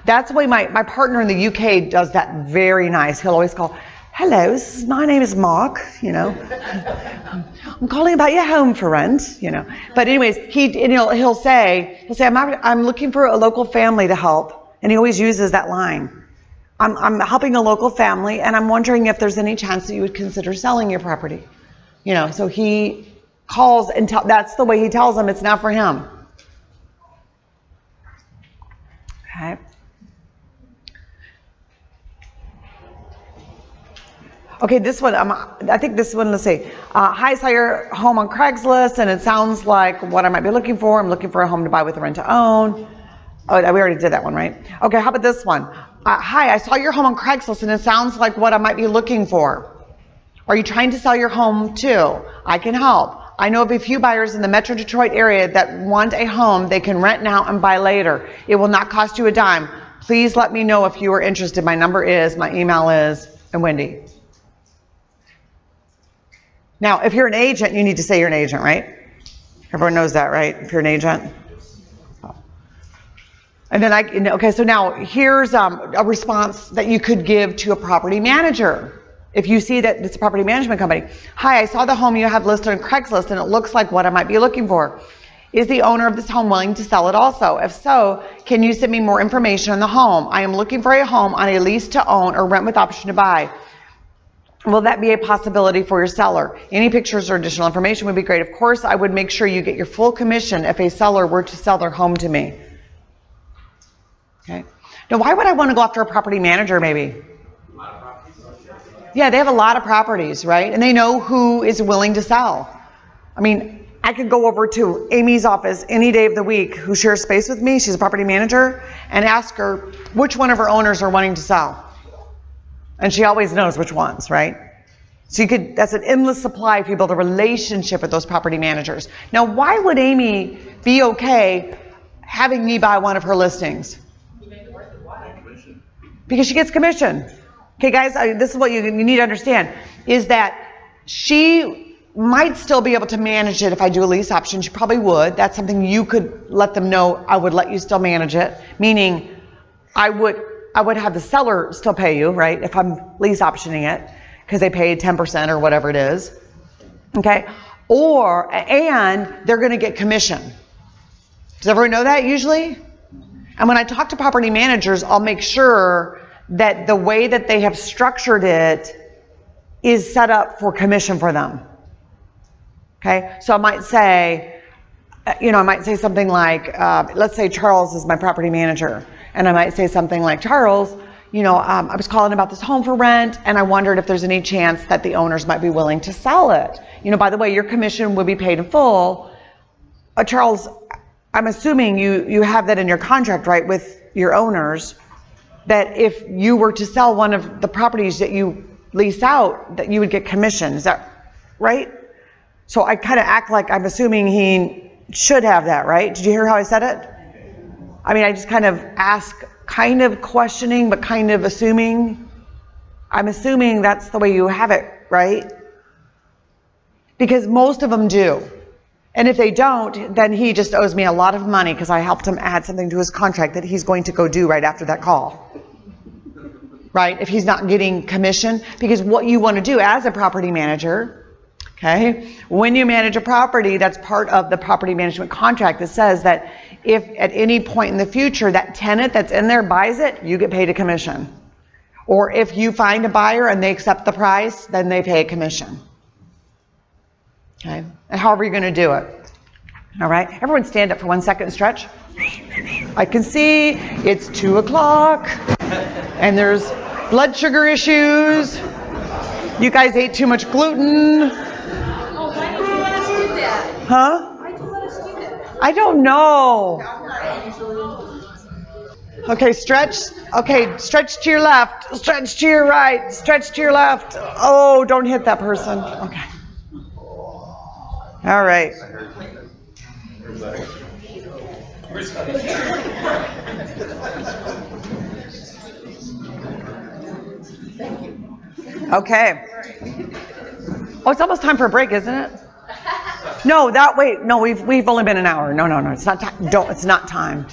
That's the way my partner in the UK does that very nice. He'll always call, hello, my name is Mark, I'm calling about your home for rent, But anyways, he'll say, I'm looking for a local family to help. And he always uses that line. I'm helping a local family and I'm wondering if there's any chance that you would consider selling your property. So he calls and that's the way he tells them it's not for him. Okay. Okay, this one, I think this one, let's see. Hi, I saw your home on Craigslist and it sounds like what I might be looking for. I'm looking for a home to buy with a rent to own. Oh, we already did that one, right? Okay, how about this one? Hi, I saw your home on Craigslist and it sounds like what I might be looking for. Are you trying to sell your home too? I can help. I know of a few buyers in the Metro Detroit area that want a home they can rent now and buy later. It will not cost you a dime. Please let me know if you are interested. My number is, my email is, and Wendy. Now, if you're an agent, you need to say you're an agent, right? Everyone knows that, right? If you're an agent. And then okay, so now here's a response that you could give to a property manager. If you see that it's a property management company. Hi, I saw the home you have listed on Craigslist and it looks like what I might be looking for. Is the owner of this home willing to sell it also? If so, can you send me more information on the home? I am looking for a home on a lease to own or rent with option to buy. Will that be a possibility for your seller? Any pictures or additional information would be great. Of course, I would make sure you get your full commission if a seller were to sell their home to me. Okay. Now, why would I want to go after a property manager maybe? Yeah, they have a lot of properties, right? And they know who is willing to sell. I mean, I could go over to Amy's office any day of the week who shares space with me. She's a property manager, and ask her which one of her owners are wanting to sell. And she always knows which ones, right? So that's an endless supply if you build a relationship with those property managers. Now, why would Amy be okay having me buy one of her listings? Because she gets commission. Okay, guys, this is what you need to understand, is that she might still be able to manage it if I do a lease option. She probably would. That's something you could let them know. I would let you still manage it, meaning I would have the seller still pay you, right, if I'm lease optioning it, because they pay 10% or whatever it is. Okay? And they're going to get commission. Does everyone know that usually? And when I talk to property managers, I'll make sure that the way that they have structured it is set up for commission for them. Okay? So I might say, something like, let's say Charles is my property manager. And I might say something like, Charles, I was calling about this home for rent, and I wondered if there's any chance that the owners might be willing to sell it. By the way, your commission would be paid in full. Charles, I'm assuming you have that in your contract, right, with your owners, that if you were to sell one of the properties that you lease out, that you would get commission. Is that right? So I kind of act like I'm assuming he should have that, right? Did you hear how I said it? I mean, I just kind of ask, kind of questioning, but kind of assuming. I'm assuming that's the way you have it, right? Because most of them do. And if they don't, then he just owes me a lot of money because I helped him add something to his contract that he's going to go do right after that call. Right? If he's not getting commission. Because what you want to do as a property manager, okay, when you manage a property, that's part of the property management contract that says that if at any point in the future that tenant that's in there buys it, you get paid a commission. Or if you find a buyer and they accept the price, then they pay a commission. Okay? And however you're going to do it. All right? Everyone stand up for 1 second and stretch. I can see it's 2 o'clock and there's blood sugar issues. You guys ate too much gluten. Oh, why did you let us do that? Huh? Why did you let us do that? I don't know. Okay, stretch. Okay, stretch to your left. Stretch to your right. Stretch to your left. Oh, don't hit that person. Okay. All right. Okay. Oh, it's almost time for a break, isn't it? No, we've only been an hour. No, it's not time. It's not time.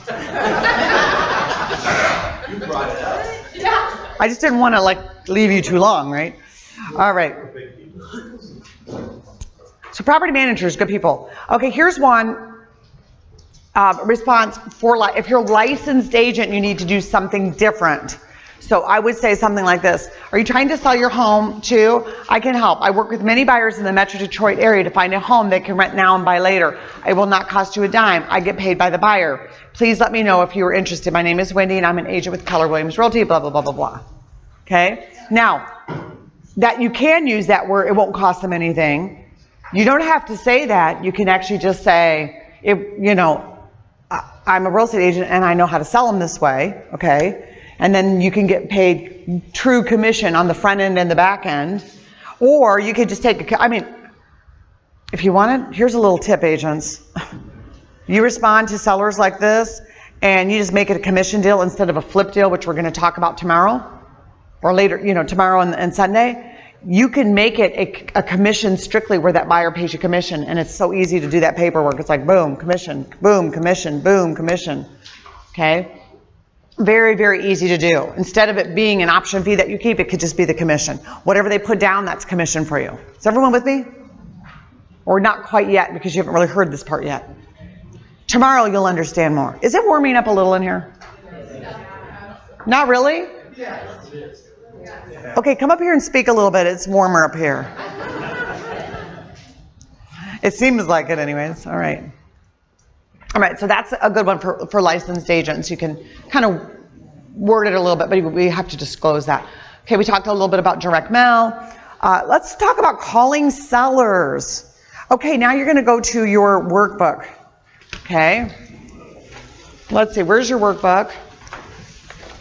You brought it up. I just didn't want to leave you too long, right? All right. So property managers, good people. Okay, here's one response for if you're a licensed agent, you need to do something different. So I would say something like this. Are you trying to sell your home too? I can help. I work with many buyers in the Metro Detroit area to find a home they can rent now and buy later. It will not cost you a dime. I get paid by the buyer. Please let me know if you are interested. My name is Wendy and I'm an agent with Keller Williams Realty, blah, blah, blah, blah, blah. Okay? Now, that you can use that where it won't cost them anything. You don't have to say that. You can actually just say, I'm a real estate agent and I know how to sell them this way, okay? And then you can get paid true commission on the front end and the back end. Or you could just take if you wanted, here's a little tip, agents. You respond to sellers like this and you just make it a commission deal instead of a flip deal, which we're going to talk about tomorrow or later, tomorrow and Sunday. You can make it a commission strictly where that buyer pays you commission, and it's so easy to do that paperwork. It's like boom, commission, boom, commission, boom, commission. Okay? Very, very easy to do. Instead of it being an option fee that you keep, it could just be the commission. Whatever they put down, that's commission for you. Is everyone with me? Or not quite yet, because you haven't really heard this part yet. Tomorrow you'll understand more. Is it warming up a little in here? Not really? Okay, come up here and speak a little bit. It's warmer up here. It seems like it anyways. All right. All right, so that's a good one for licensed agents. You can kind of word it a little bit, but we have to disclose that. Okay, we talked a little bit about direct mail. Let's talk about calling sellers. Okay, now you're going to go to your workbook. Okay. Let's see, where's your workbook?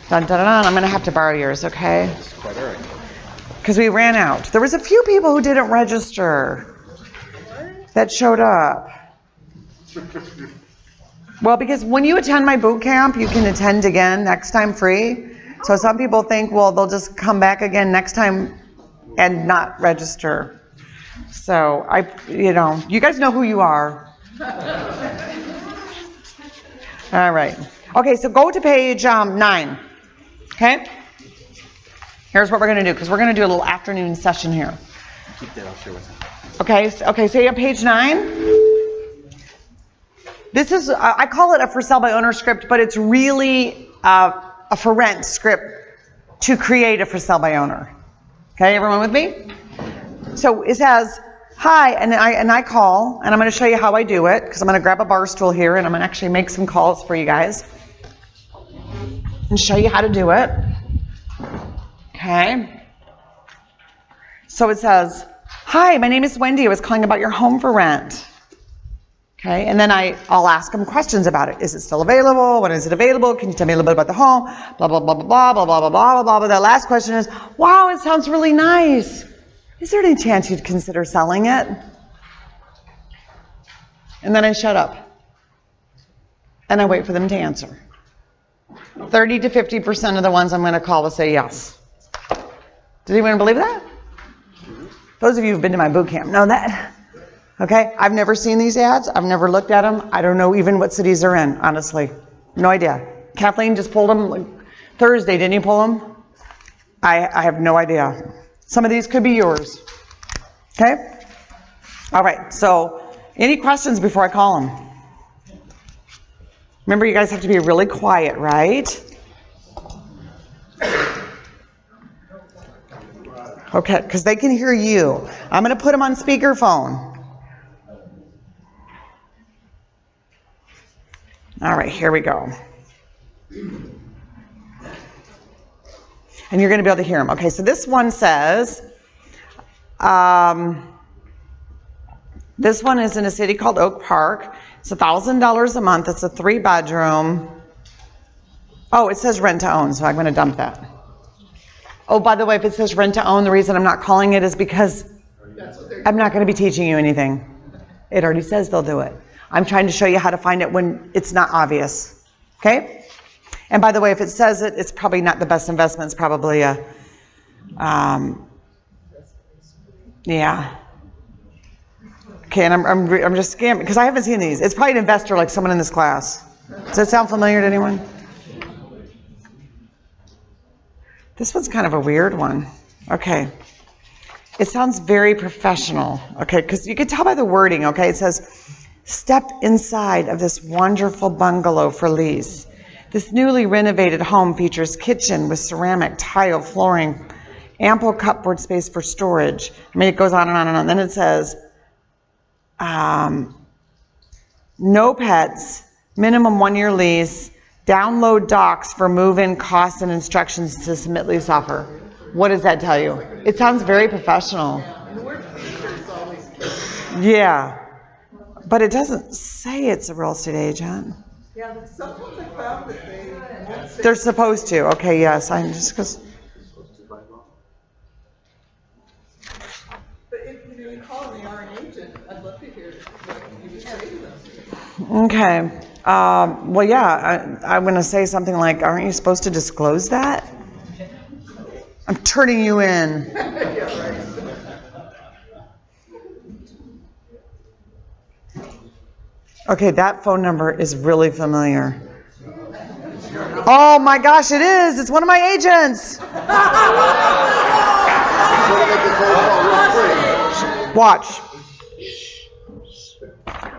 Dun, dun, dun, dun. I'm going to have to borrow yours, okay? That's quite all right. Because we ran out. There was a few people who didn't register that showed up. Well, because when you attend my boot camp, you can attend again next time free. So some people think, well, they'll just come back again next time and not register. So you guys know who you are. All right. Okay, so go to page 9. Okay? Here's what we're going to do, because we're going to do a little afternoon session here. Keep that, I'll share with you. Okay, so you have page 9. This is, I call it a for sale by owner script, but it's really a for rent script to create a for sale by owner. Okay, everyone with me? So it says, hi, and I call, and I'm going to show you how I do it, because I'm going to grab a bar stool here, and I'm going to actually make some calls for you guys and show you how to do it. Okay. So it says, hi, my name is Wendy. I was calling about your home for rent. Okay, and then I'll ask them questions about it. Is it still available? When is it available? Can you tell me a little bit about the home? Blah, blah, blah, blah, blah, blah, blah, blah, blah, blah, blah. The last question is, wow, it sounds really nice. Is there any chance you'd consider selling it? And then I shut up. And I wait for them to answer. 30 to 50% of the ones I'm going to call will say yes. Does anyone believe that? Those of you who've been to my boot camp know that. Okay? I've never seen these ads. I've never looked at them. I don't know even what cities they're in, honestly. No idea. Kathleen just pulled them like Thursday. Didn't you pull them? I have no idea. Some of these could be yours. Okay? All right. So, any questions before I call them? Remember, you guys have to be really quiet, right? Okay, because they can hear you. I'm going to put them on speakerphone. All right, here we go. And you're going to be able to hear them. Okay, so this one says, this one is in a city called Oak Park. It's $1,000 a month. It's a 3-bedroom. Oh, it says rent to own, so I'm going to dump that. Oh, by the way, if it says rent to own, the reason I'm not calling it is because I'm not going to be teaching you anything. It already says they'll do it. I'm trying to show you how to find it when it's not obvious. Okay? And by the way, if it says it, it's probably not the best investment. It's probably a, yeah. Okay, and I'm just scamming because I haven't seen these. It's probably an investor like someone in this class. Does that sound familiar to anyone? This one's kind of a weird one. Okay. It sounds very professional. Okay, because you can tell by the wording. Okay, it says, step inside of this wonderful bungalow for lease. This newly renovated home features kitchen with ceramic tile flooring, ample cupboard space for storage. I mean, it goes on and on and on. Then it says, no pets, minimum 1-year lease, download docs for move-in costs and instructions to submit lease offer. What does that tell you? It sounds very professional. Yeah. But it doesn't say it's a real estate agent. Yeah, but sometimes I found that they won't say. They're supposed to. Okay, yes. I'm just because. But if you call and they are an agent, I'd love to hear what you would say to them. Okay. Well, yeah. I'm going to say something like, "Aren't you supposed to disclose that?" I'm turning you in. Yeah, right. Okay, that phone number is really familiar. Oh my gosh, it is. It's one of my agents. Watch.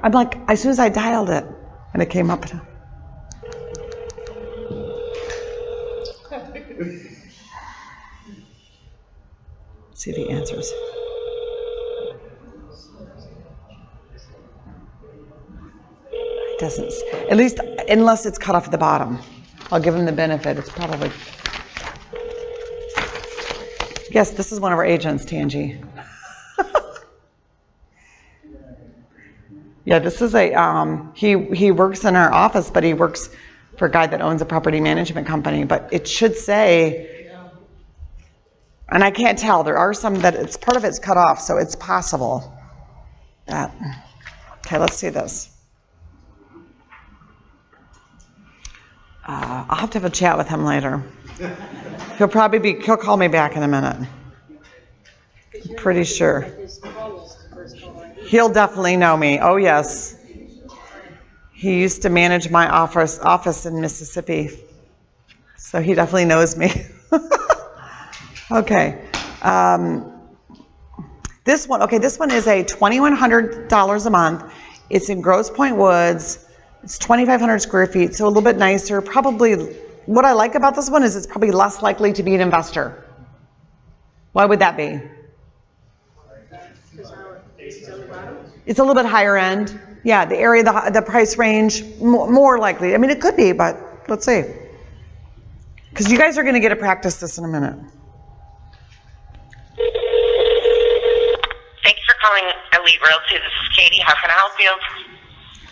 I'm like, as soon as I dialed it, and it came up. See if he answers. It doesn't, at least, unless it's cut off at the bottom. I'll give him the benefit. It's probably. Yes, this is one of our agents, Tangi. Yeah, this is a, he works in our office, but he works for a guy that owns a property management company. But it should say, and I can't tell, there are some that it's part of it's cut off, so it's possible that, okay, let's see this. I'll have to have a chat with him later. He'll call me back in a minute. I'm pretty sure. He'll definitely know me. Oh, yes. He used to manage my office in Mississippi. So he definitely knows me. Okay. This one is a $2,100 a month. It's in Grosse Pointe Woods. It's 2,500 square feet, so a little bit nicer. Probably, what I like about this one is it's probably less likely to be an investor. Why would that be? It's a little bit higher end. Yeah, the area, the price range, more likely. I mean, it could be, but let's see. Because you guys are going to get to practice this in a minute. Thanks for calling Elite Realty. This is Katie. How can I help you?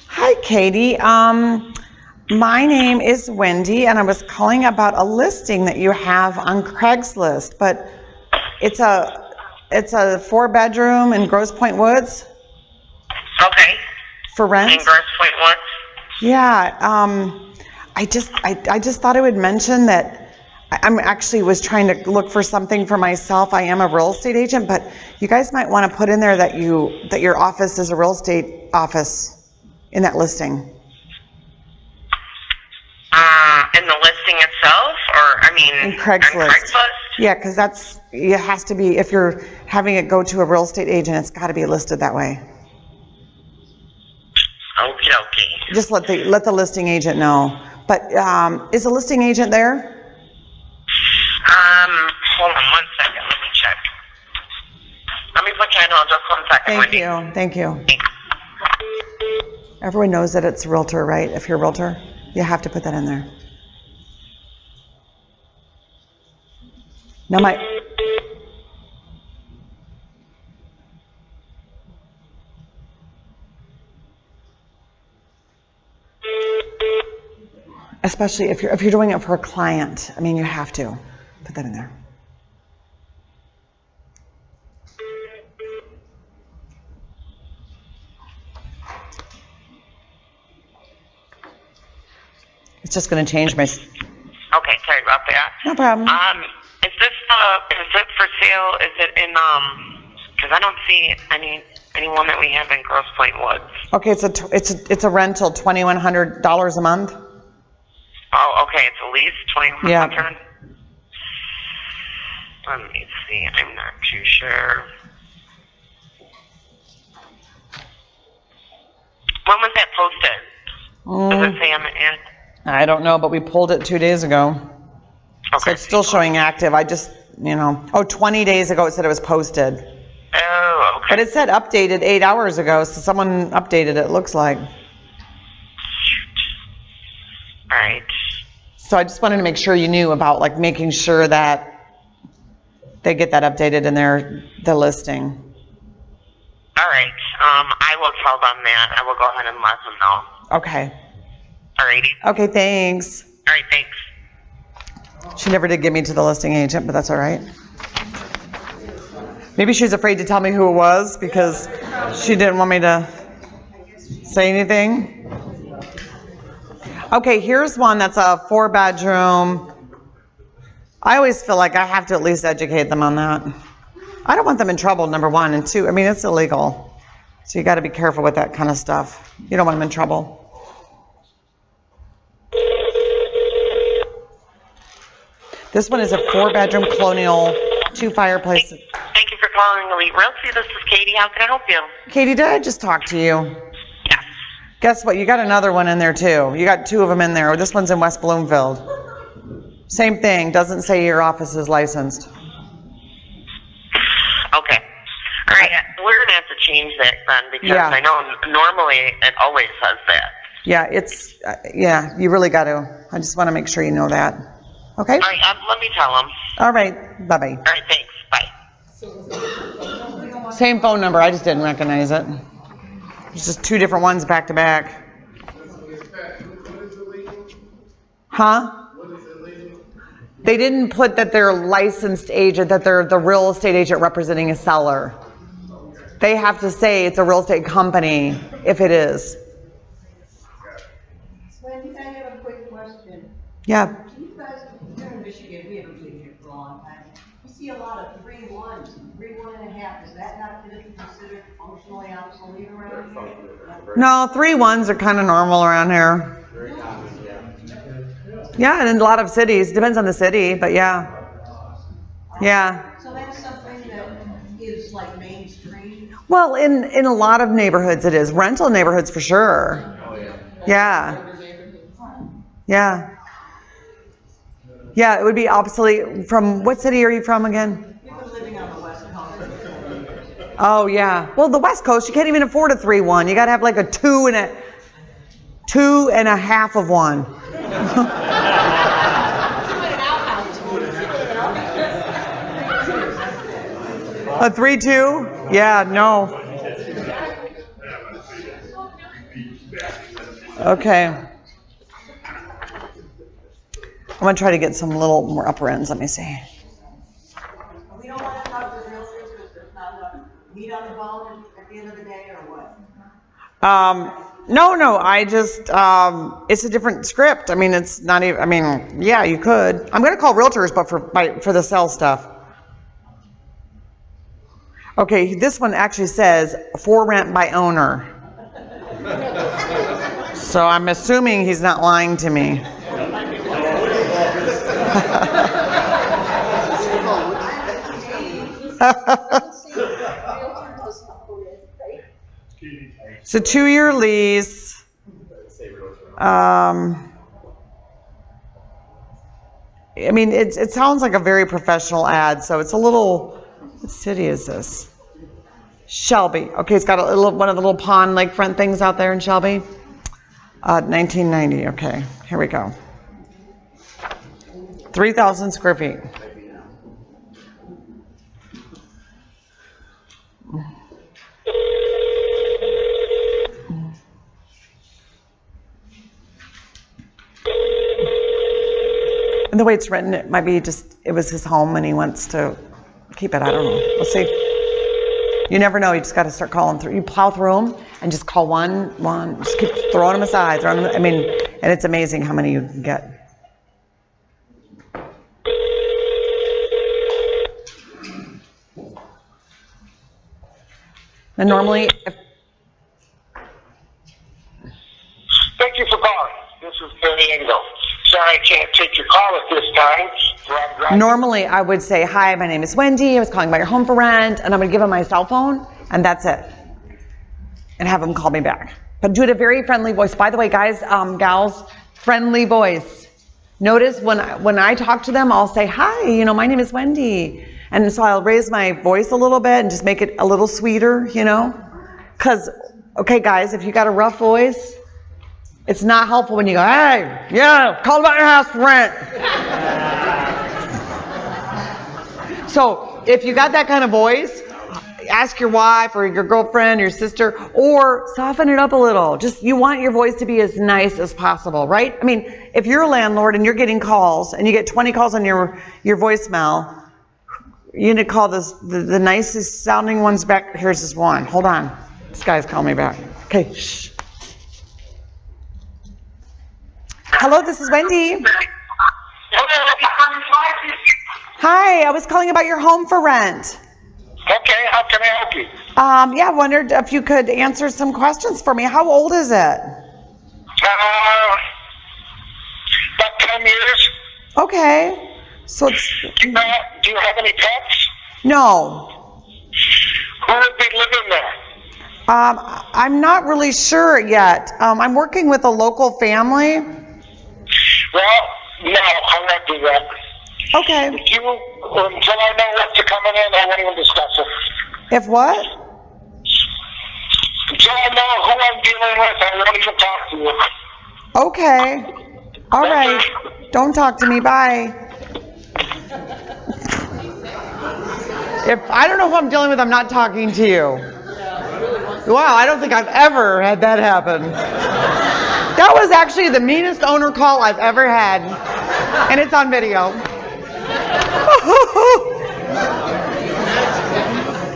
Hi, Katie. My name is Wendy, and I was calling about a listing that you have on Craigslist, but it's a 4-bedroom in Grosse Pointe Woods. Okay. For rent. In Grosse Pointe Woods. Yeah. I just thought I would mention that I'm actually was trying to look for something for myself. I am a real estate agent, but you guys might want to put in there that your office is a real estate office in that listing. In the listing itself, or in Craigslist. Yeah, because it has to be, if you're having it go to a real estate agent, it's got to be listed that way. Okie dokie. Just let the listing agent know. But is the listing agent there? Hold on 1 second. Let me check. Let me put you on hold just 1 second. Thank you. Everyone knows that it's a realtor, right? If you're a realtor, you have to put that in there. Now especially if you're doing it for a client, I mean, you have to put that in there. It's just going to change my. Okay, sorry about that. No problem. Is it for sale? Is it in because I don't see anyone that we have in Grosse Pointe Woods. Okay, it's a rental, $2,100 a month. Oh, okay, it's a lease, $2,100. Yeah. Let me see. I'm not too sure. When was that posted? Does it say on the ad? I don't know, but we pulled it 2 days ago. Okay. So it's still showing active. I just, 20 days ago it said it was posted. Oh, okay. But it said updated 8 hours ago, so someone updated it, looks like. Shoot. All right. So I just wanted to make sure you knew about, making sure that they get that updated in the listing. All right. I will tell them that. I will go ahead and let them know. Okay. Alrighty. Okay, thanks. All right, thanks. She never did get me to the listing agent, but that's all right. Maybe she's afraid to tell me who it was because she didn't want me to say anything. Okay, here's one that's a 4-bedroom. I always feel like I have to at least educate them on that. I don't want them in trouble, number one, and two, I mean, it's illegal. So you got to be careful with that kind of stuff. You don't want them in trouble. This one is a 4-bedroom colonial, 2 fireplaces. Thank you for calling Elite Realty. This is Katie. How can I help you? Katie, did I just talk to you? Yes. Guess what? You got another one in there too. You got 2 of them in there. This one's in West Bloomfield. Same thing. Doesn't say your office is licensed. Okay. All right. We're going to have to change that then because Yeah. I know normally it always says that. Yeah, it's, yeah, you really got to. I just want to make sure you know that. Okay? All right. Let me tell them. All right. Bye-bye. All right. Thanks. Bye. Same phone number. I just didn't recognize it. It's just 2 different ones back to back. Huh? They didn't put that they're licensed agent, that they're the real estate agent representing a seller. They have to say it's a real estate company if it is. Wendy, I have a quick question. Yeah. Do you guys, here in Michigan, we haven't been here for a long time. You see a lot of 3-1s, 3-1.5. Is that not considered functionally obsolete around here? No, 3-1s are kind of normal around here. Yeah, and in a lot of cities. Depends on the city, but yeah. Yeah. So that's something that is like mainstream? Well, in a lot of neighborhoods it is. Rental neighborhoods for sure. Yeah. Yeah. Yeah, it would be obsolete. From what city are you from again? We've been living on the West Coast. Oh, yeah. Well, the West Coast, you can't even afford a 3-1. You got to have like a 2.5 of one. A 3-2? Yeah, no. Okay. I'm going to try to get some little more upper ends. Let me see. We don't want to talk to realtors because there's not enough meat on the bone at the end of the day, or what? No, I just, it's a different script. I mean, it's not even, I mean, yeah, you could. I'm going to call realtors, but for the sell stuff. Okay, this one actually says for rent by owner. So I'm assuming he's not lying to me. It's a 2-year lease. I mean, it sounds like a very professional ad, so it's a little. What city is this? Shelby. Okay, it's got one of the little pond lakefront things out there in Shelby. 1990. Okay, here we go. 3,000 square feet. And the way it's written, it might be just, it was his home and he wants to keep it. I don't know. We'll see. You never know. You just got to start calling through. You plow through them and just call one. Just keep throwing them aside. I mean, and it's amazing how many you can get. And normally, Thank you for calling. This is Billy Engel. Sorry I can't take your call at this time. normally I would say, hi, my name is Wendy. I was calling about your home for rent. And I'm going to give them my cell phone. And that's it. And have them call me back. But do it a very friendly voice. By the way, guys, gals, friendly voice. Notice when I talk to them, I'll say, hi, my name is Wendy. And so I'll raise my voice a little bit and just make it a little sweeter, Because, okay, guys, if you got a rough voice, it's not helpful when you go, hey, yeah, call about your house for rent. So if you got that kind of voice, ask your wife or your girlfriend, your sister, or soften it up a little. Just, you want your voice to be as nice as possible, right? I mean, if you're a landlord and you're getting calls and you get 20 calls on your voicemail, you need to call the nicest sounding ones back. Here's this one. Hold on. This guy's calling me back. Okay, shh. Hello, this is Wendy. Hi, I was calling about your home for rent. Okay, how can I help you? Yeah, I wondered if you could answer some questions for me. How old is it? About 10 years. Okay. So it's... Do you have any pets? No. Who would be living there? I'm not really sure yet. I'm working with a local family. Well, no, I won't do that. Okay. Until I know what's coming in, I won't even discuss it. If what? Until I know who I'm dealing with, I won't even talk to you. Okay. All right. Don't talk to me. Bye. If I don't know who I'm dealing with, I'm not talking to you. Wow, I don't think I've ever had that happen. That was actually the meanest owner call I've ever had. And it's on video.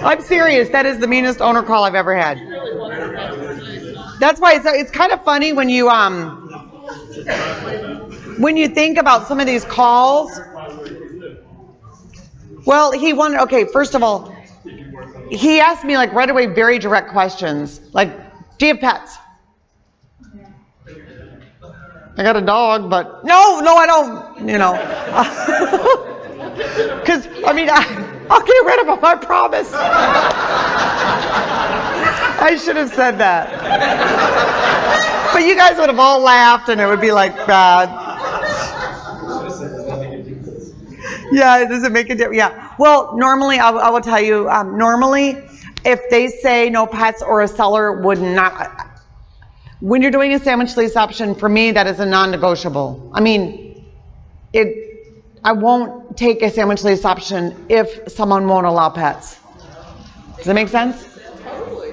I'm serious. That is the meanest owner call I've ever had. That's why it's kind of funny when you think about some of these calls. Well, okay, first of all, he asked me like right away very direct questions. Like, do you have pets? I got a dog, but no, I don't, because, I mean, I'll get rid of them, I promise. I should have said that. But you guys would have all laughed and it would be like bad. Yeah, does it make a difference? Yeah. Well, normally, I will tell you, normally, if they say no pets or a seller would not... When you're doing a sandwich lease option, for me, that is a non-negotiable. I mean, I won't take a sandwich lease option if someone won't allow pets. Does that make sense?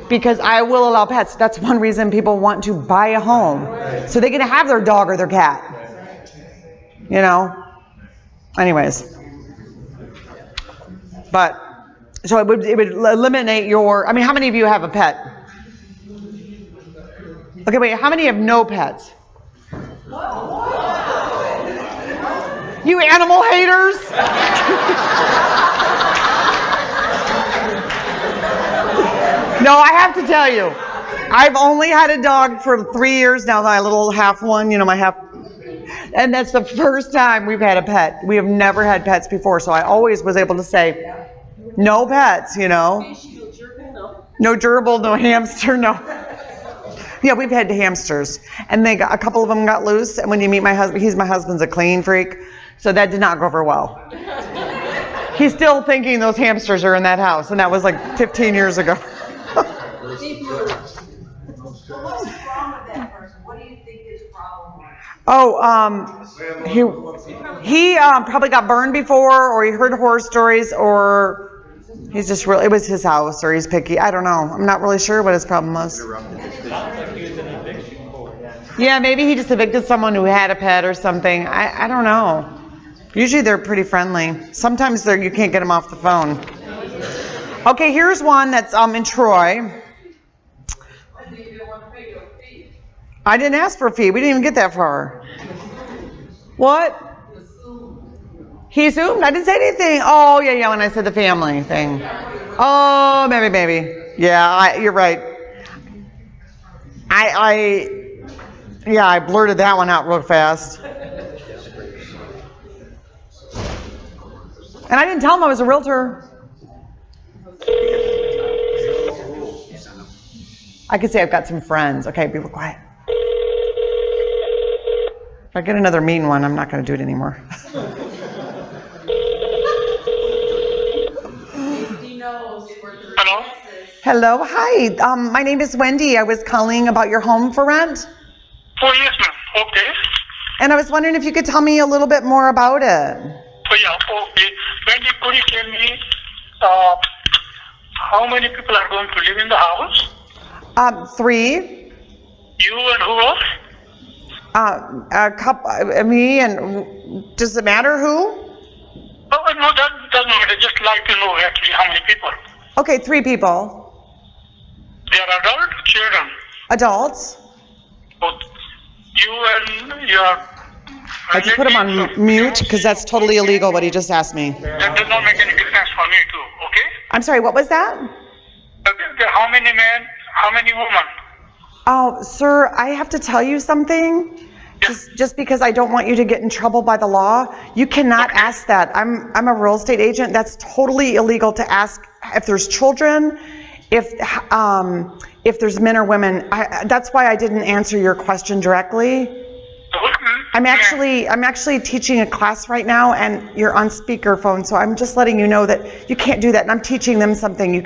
Because I will allow pets. That's one reason people want to buy a home. So they can have their dog or their cat. Anyways. But, so it would eliminate your... I mean, how many of you have a pet? Okay, wait, how many have no pets? You animal haters! No, I have to tell you, I've only had a dog for 3 years now, my little half one, my half, and that's the first time we've had a pet. We have never had pets before, so I always was able to say, no pets, No gerbil, no hamster, no. Yeah, we've had hamsters, and a couple of them got loose, and when you meet my husband, my husband's a clean freak, so that did not go over well. He's still thinking those hamsters are in that house, and that was like 15 years ago. So what's wrong with that person? What do you think his problem was? He probably got burned before, or he heard horror stories, or he's just it was his house, or he's picky. I don't know. I'm not really sure what his problem was. Yeah, maybe he just evicted someone who had a pet or something. I don't know. Usually they're pretty friendly. Sometimes you can't get them off the phone. Okay, here's one that's in Troy. I didn't ask for a fee. We didn't even get that far. What? He assumed? I didn't say anything. Oh, yeah, when I said the family thing. Oh, maybe. Yeah, you're right. I blurted that one out real fast. And I didn't tell him I was a realtor. I could say I've got some friends. Okay, be quiet. If I get another mean one, I'm not going to do it anymore. Hello, hi. My name is Wendy. I was calling about your home for rent. Oh, yes, ma'am. Okay. And I was wondering if you could tell me a little bit more about it. Oh, yeah, okay. Wendy, could you tell me How many people are going to live in the house? 3. You and who else? A couple, me and, does it matter who? Oh, no, that doesn't matter. Just like to know actually how many people. Okay, 3 people. They are adult children. Adults. Both you and your. I just put him on mute because that's totally illegal what he just asked me. That does not make any difference for me too, okay? I'm sorry, what was that? How many men, how many women? Oh, sir, I have to tell you something. Just because I don't want you to get in trouble by the law, you cannot ask that. I'm a real estate agent. That's totally illegal to ask if there's children, if there's men or women. That's why I didn't answer your question directly. I'm actually teaching a class right now, and you're on speakerphone, so I'm just letting you know that you can't do that. And I'm teaching them something.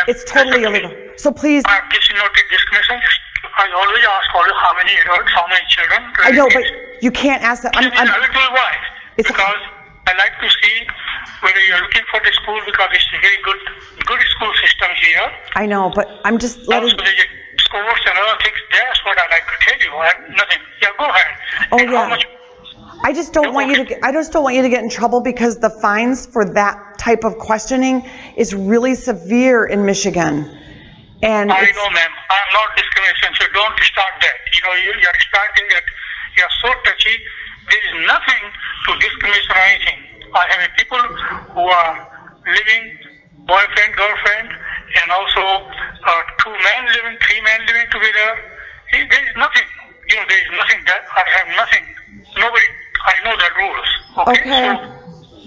It's totally illegal. So please. This is not a discrimination. I always ask always how many adults, how many children. I know, but you can't ask that. I will tell you why. Because I like to see whether you're looking for the school, because it's a very good school system here. I know, but I'm just letting. Also, the scores and other things. That's what I like to tell you. I have nothing. Yeah, go ahead. Oh yeah. I just don't want you to get in trouble because the fines for that type of questioning is really severe in Michigan. And I know, ma'am. I'm not discrimination, so don't start that. You're starting that. You're so touchy. There is nothing to discrimination or anything. I have people who are living, boyfriend, girlfriend, and also 2 men living, 3 men living together. There is nothing. There is nothing that I have nothing. Nobody. I know the rules. Okay.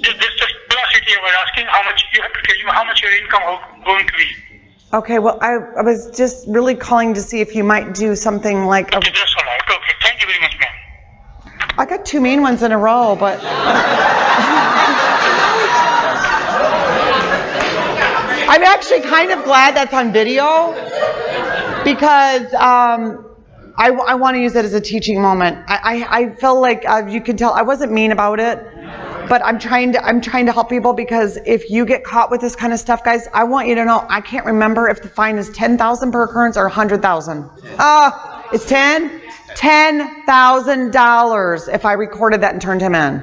So this is curiosity. I was asking how much you have to tell you how much your income is going to be. Okay, well, I was just really calling to see if you might do something like a... Okay, that's all right. Okay, thank you very much, ma'am. I got 2 mean ones in a row, but... I'm actually kind of glad that's on video because I want to use it as a teaching moment. I feel like you can tell I wasn't mean about it. But I'm trying to help people because if you get caught with this kind of stuff, guys, I want you to know I can't remember if the fine is $10,000 per occurrence or $100,000. It's $10,000 if I recorded that and turned him in.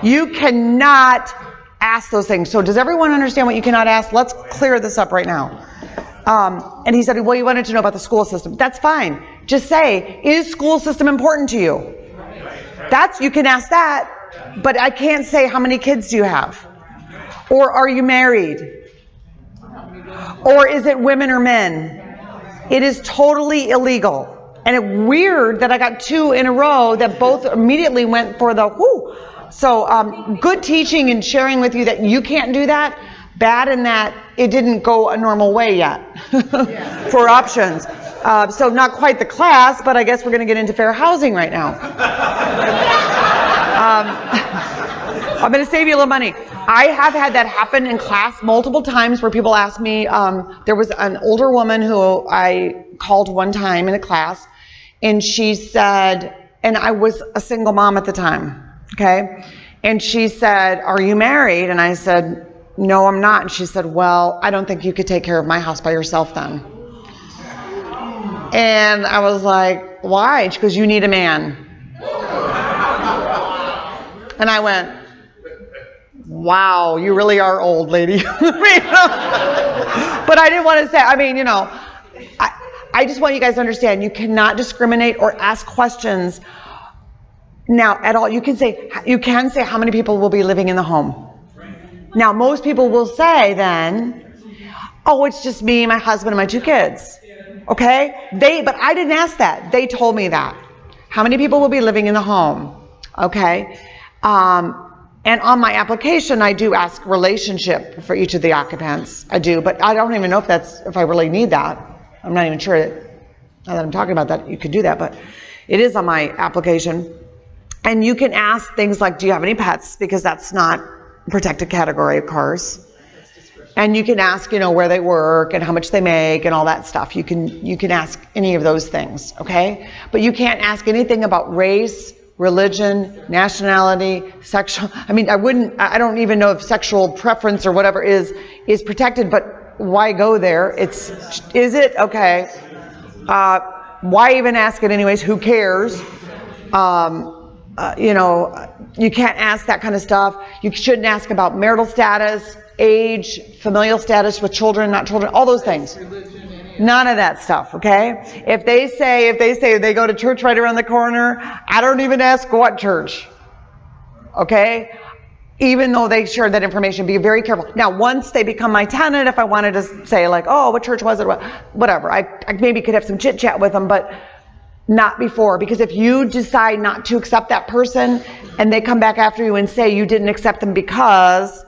You cannot ask those things. So does everyone understand what you cannot ask? Let's clear this up right now. And he said, well, you wanted to know about the school system. That's fine. Just say, is school system important to you? You can ask that. But I can't say how many kids do you have? Or are you married? Or is it women or men? It is totally illegal. And it's weird that I got 2 in a row that both immediately went for the whoo. So good teaching and sharing with you that you can't do that. Bad in that it didn't go a normal way yet for options. So not quite the class, but I guess we're going to get into fair housing right now. I'm going to save you a little money. I have had that happen in class multiple times where people ask me, there was an older woman who I called one time in a class, and she said, and I was a single mom at the time, okay? And she said, are you married? And I said, no, I'm not. And she said, well, I don't think you could take care of my house by yourself then. And I was like, why? She goes, you need a man. And I went, wow, you really are old, lady. But I didn't want to say, I just want you guys to understand, you cannot discriminate or ask questions now at all. You can say how many people will be living in the home. Now, most people will say then, oh, it's just me, my husband, and my 2 kids. Okay? But I didn't ask that. They told me that. How many people will be living in the home? Okay? And on my application, I do ask relationship for each of the occupants. I do, but I don't even know if I really need that. I'm not even sure that, now that I'm talking about that, you could do that, but it is on my application. And you can ask things like, do you have any pets? Because that's not a protected category, of course. And you can ask, where they work and how much they make and all that stuff. You can ask any of those things, okay? But you can't ask anything about race, religion, nationality, sexual, I don't even know if sexual preference or whatever is protected, but why go there? Is it? Okay. Why even ask it anyways? Who cares? You can't ask that kind of stuff. You shouldn't ask about marital status, age, familial status with children, not children, all those things. None of that stuff, okay? If they say they go to church right around the corner, I don't even ask what church, okay? Even though they share that information, be very careful. Now, once they become my tenant, if I wanted to say like, oh, what church was it? Whatever. I maybe could have some chit chat with them, but not before. Because if you decide not to accept that person and they come back after you and say you didn't accept them because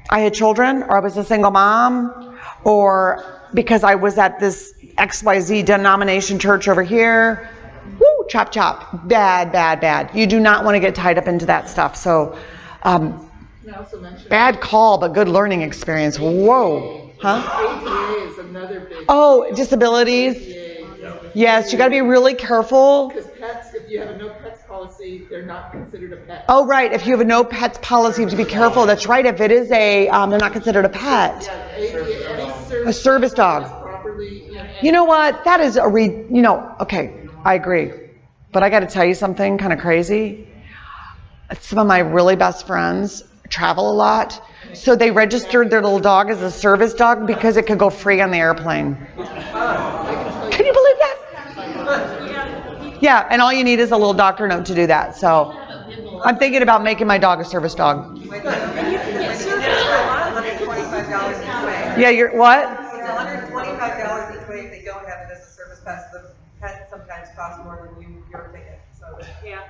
I had children, or I was a single mom, or because I was at this XYZ denomination church over here, woo, chop chop, bad. You do not want to get tied up into that stuff. So, bad call, but good learning experience. Whoa, huh? ADA is another big. Oh, disabilities. Yes, you got to be really careful. Because pets, if you have a no pets policy, they're not considered a pet. Oh, right. If you have a no pets policy, you have to be careful. That's right. If it is they're not considered a pet. A service dog. You know what? That is okay, I agree. But I got to tell you something kind of crazy. Some of my really best friends travel a lot. So they registered their little dog as a service dog because it could go free on the airplane. Can you believe that? Yeah, and all you need is a little doctor note to do that. So I'm thinking about making my dog a service dog. Yeah, you're what? It's $125 each way if they don't have it as a service pet. So the pet sometimes costs more than your ticket. So yeah.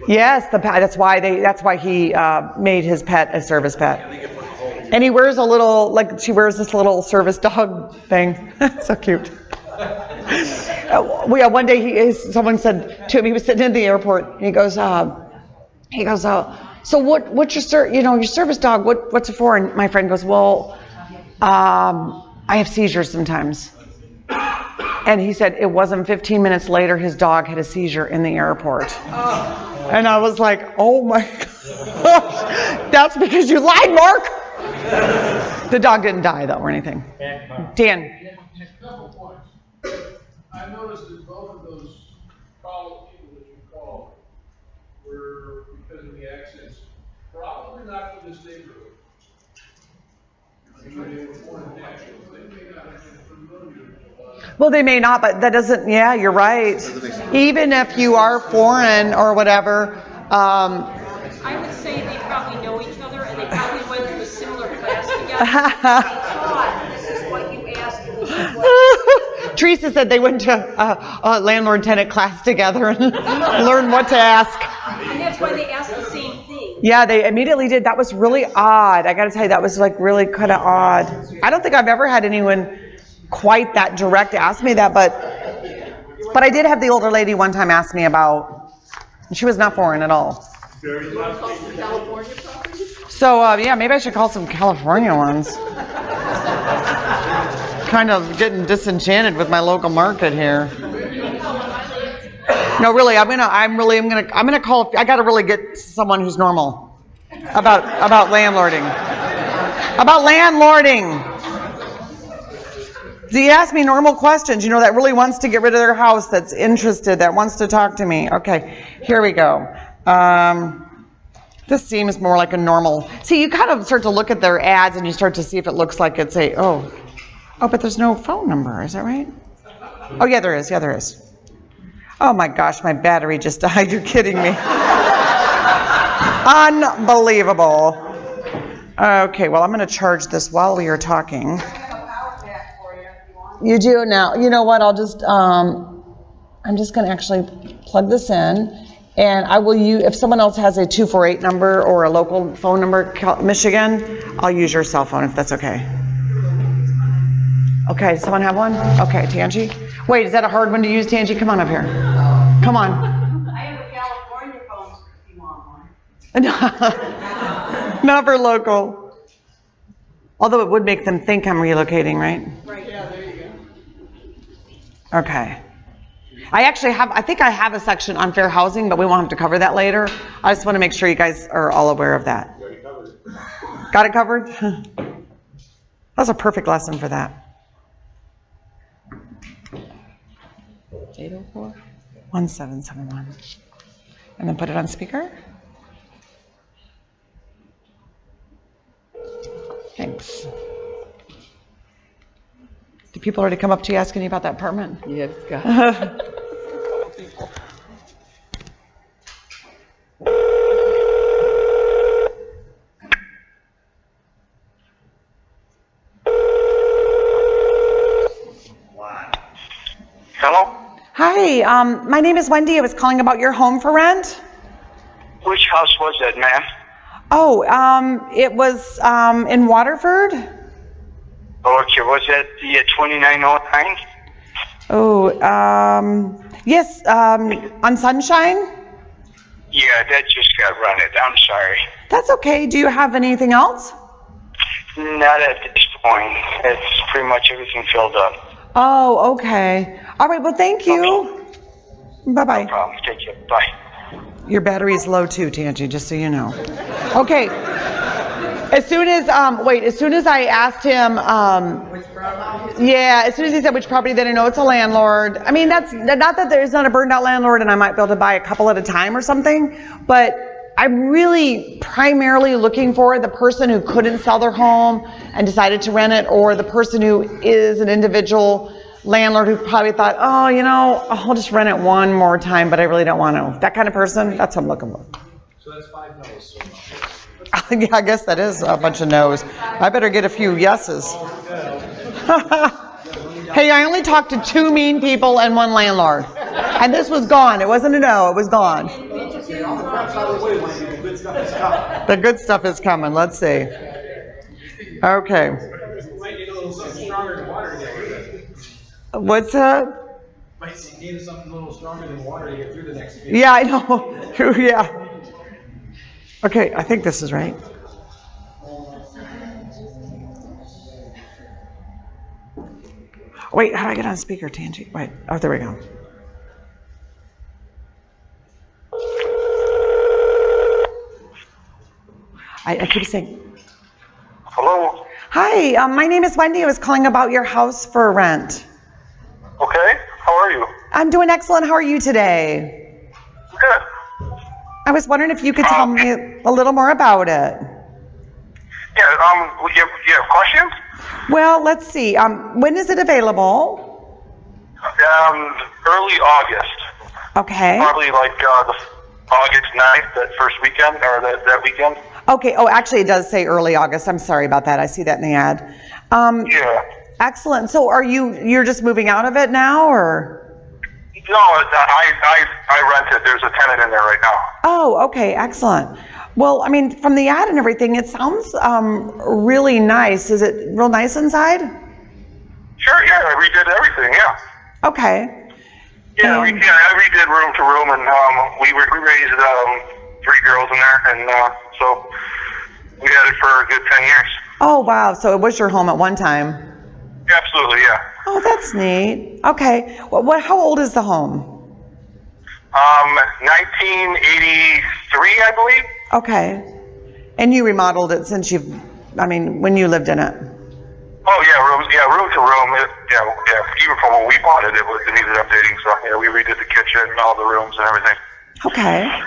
Yes, that's why he made his pet a service pet. And he wears she wears this little service dog thing. So cute. One day someone said to him, he was sitting in the airport, and he goes, so what's your service dog, what's it for? And my friend goes, well, I have seizures sometimes. And he said it wasn't 15 minutes later, his dog had a seizure in the airport. And I was like, oh my gosh, that's because you lied, Mark. The dog didn't die though or anything. Dan. I noticed that both of those people that you called were, because of the accents, probably not from this neighborhood. I mean, they were foreign nationals. They may not have been familiar. Well, they may not, but that doesn't, yeah, you're right. Even if you are foreign or whatever. I would say they probably know each other and they probably went to a similar class together. This is what you asked and this is what Teresa said they went to a landlord-tenant class together and learned what to ask. And that's why they asked the same thing. Yeah, they immediately did. That was really odd. I got to tell you, that was like really kind of odd. I don't think I've ever had anyone quite that direct ask me that, but I did have the older lady one time ask me about, she was not foreign at all. So, yeah, maybe I should call some California ones. Kind of getting disenchanted with my local market here. No, really, I'm gonna call. I gotta really get someone who's normal about landlording. About landlording. Do you ask me normal questions? That really wants to get rid of their house, that's interested, that wants to talk to me. Okay, here we go. This seems more like a normal. See, you kind of start to look at their ads and you start to see if it looks like it's but there's no phone number, is that right? Oh, yeah, there is. Oh my gosh, my battery just died. You're kidding me. Unbelievable. Okay, well, I'm going to charge this while we are talking. You do now. You know what? I'm just going to actually plug this in, and I will use, if someone else has a 248 number or a local phone number, Michigan, I'll use your cell phone if that's okay. Okay, does someone have one? Okay, Tangi. Wait, is that a hard one to use, Tangi? Come on up here. Come on. I have a California phone if you want one. Not for local. Although it would make them think I'm relocating, right? Right, yeah, there you go. Okay. I think I have a section on fair housing, but we won't have to cover that later. I just want to make sure you guys are all aware of that. Got it covered? That was a perfect lesson for that. 804 1771. And then put it on speaker. Thanks. Do people already come up to you asking you about that apartment? Yes, God. Hello? Hi, my name is Wendy. I was calling about your home for rent. Which house was that, ma'am? Oh, it was in Waterford. Okay, was that the 2909? Oh, yes, on Sunshine. Yeah, that just got rented. I'm sorry. That's okay. Do you have anything else? Not at this point. It's pretty much everything filled up. Oh, okay. All right, well, thank you. Bye-bye. No problem. Take care. Bye. Your battery is low too, Tangi, just so you know. Okay. As soon as I asked him, as soon as he said which property, then I know it's a landlord. I mean, that's not that there's not a burned out landlord and I might be able to buy a couple at a time or something, but I'm really primarily looking for the person who couldn't sell their home and decided to rent it, or the person who is an individual landlord who probably thought, oh, I'll just rent it one more time, but I really don't want to. That kind of person, that's what I'm looking for. So that's 5 no's. Yeah, I guess that is a bunch of no's. I better get a few yeses. Hey, I only talked to 2 mean people and 1 landlord. And this was gone. It wasn't a no, it was gone. The good stuff is coming. Let's see. Okay. What's that? Might need something a little stronger than water to get through the next few. Yeah, I know. Yeah. Okay, I think this is right. Wait, how do I get on speaker, Tangi? Wait, oh, there we go. I keep saying. Hello? Hi, my name is Wendy. I was calling about your house for rent. Okay. How are you? I'm doing excellent. How are you today? Good. I was wondering if you could tell me a little more about it. Yeah, you have questions? Well, let's see. When is it available? Early August. Okay. Probably like the August 9th, that first weekend, or that weekend. Okay. Oh, actually, it does say early August. I'm sorry about that. I see that in the ad. Yeah. Excellent. So you're just moving out of it now, or? No, I rent it. There's a tenant in there right now. Oh, okay. Excellent. Well, I mean, from the ad and everything, it sounds really nice. Is it real nice inside? Sure, yeah. I redid everything, yeah. Okay. Yeah, I redid room to room, and we raised 3 girls in there, and so we had it for a good 10 years. Oh, wow. So it was your home at one time? Absolutely, yeah. Oh, that's neat. Okay. How old is the home? 1983, I believe. Okay. And you remodeled it since when you lived in it? Oh, yeah, room to room. Even from when we bought it, it needed updating. So, yeah, we redid the kitchen and all the rooms and everything. Okay.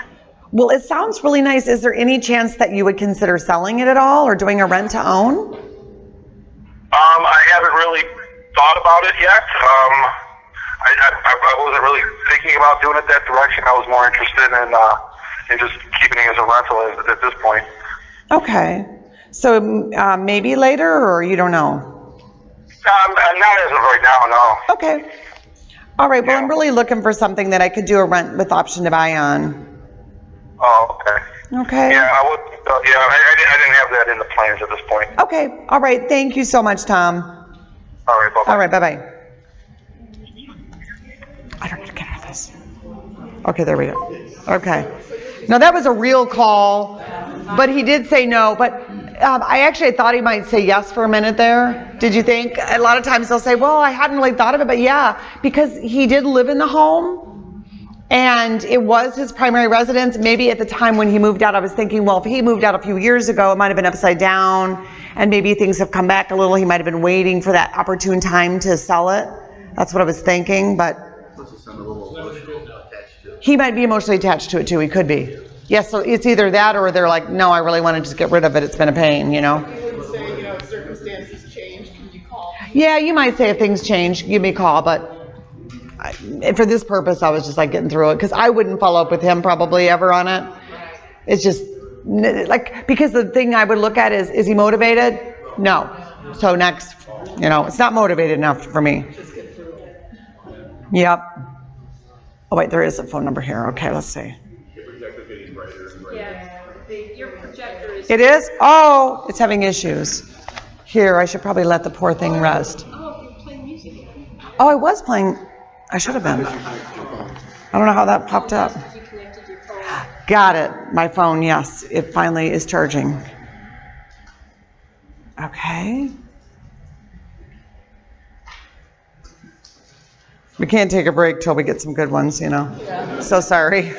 Well, it sounds really nice. Is there any chance that you would consider selling it at all or doing a rent to own? I haven't really thought about it yet. I wasn't really thinking about doing it that direction. I was more interested in just keeping it as a rental at this point. Okay. So maybe later, or you don't know? Not as of right now, no. Okay. All right. Well, I'm really looking for something that I could do a rent with option to buy on. Oh, okay. Okay. Yeah, I didn't have that in the plans at this point. Okay. All right. Thank you so much, Tom. All right. Bye-bye. All right. Bye-bye. I don't need to get out of this. Okay, there we go. Okay. Now, that was a real call, but he did say no. But I actually thought he might say yes for a minute there. Did you think? A lot of times they'll say, well, I hadn't really thought of it, but yeah, because he did live in the home and it was his primary residence. Maybe at the time when he moved out, I was thinking, well, if he moved out a few years ago, it might have been upside down and maybe things have come back a little. He might have been waiting for that opportune time to sell it. That's what I was thinking, but he might be emotionally attached to it too. He could be. Yes, so it's either that or they're like, no, I really want to just get rid of it. It's been a pain, you know. You would say, if circumstances change, can you call? Yeah, you might say if things change, give me a call. But for this purpose, I was just like getting through it because I wouldn't follow up with him probably ever on it. It's just like, because the thing I would look at is he motivated? No. So next, it's not motivated enough for me. Yep. Oh, wait, there is a phone number here. Okay, let's see. Yeah, your projector is. It is? Oh, it's having issues. Here, I should probably let the poor thing rest. Oh, you're playing music. Oh, I was playing. I should have been. I don't know how that popped up. You connected your phone. Got it. My phone, yes. It finally is charging. Okay. We can't take a break till we get some good ones, Yeah. So sorry.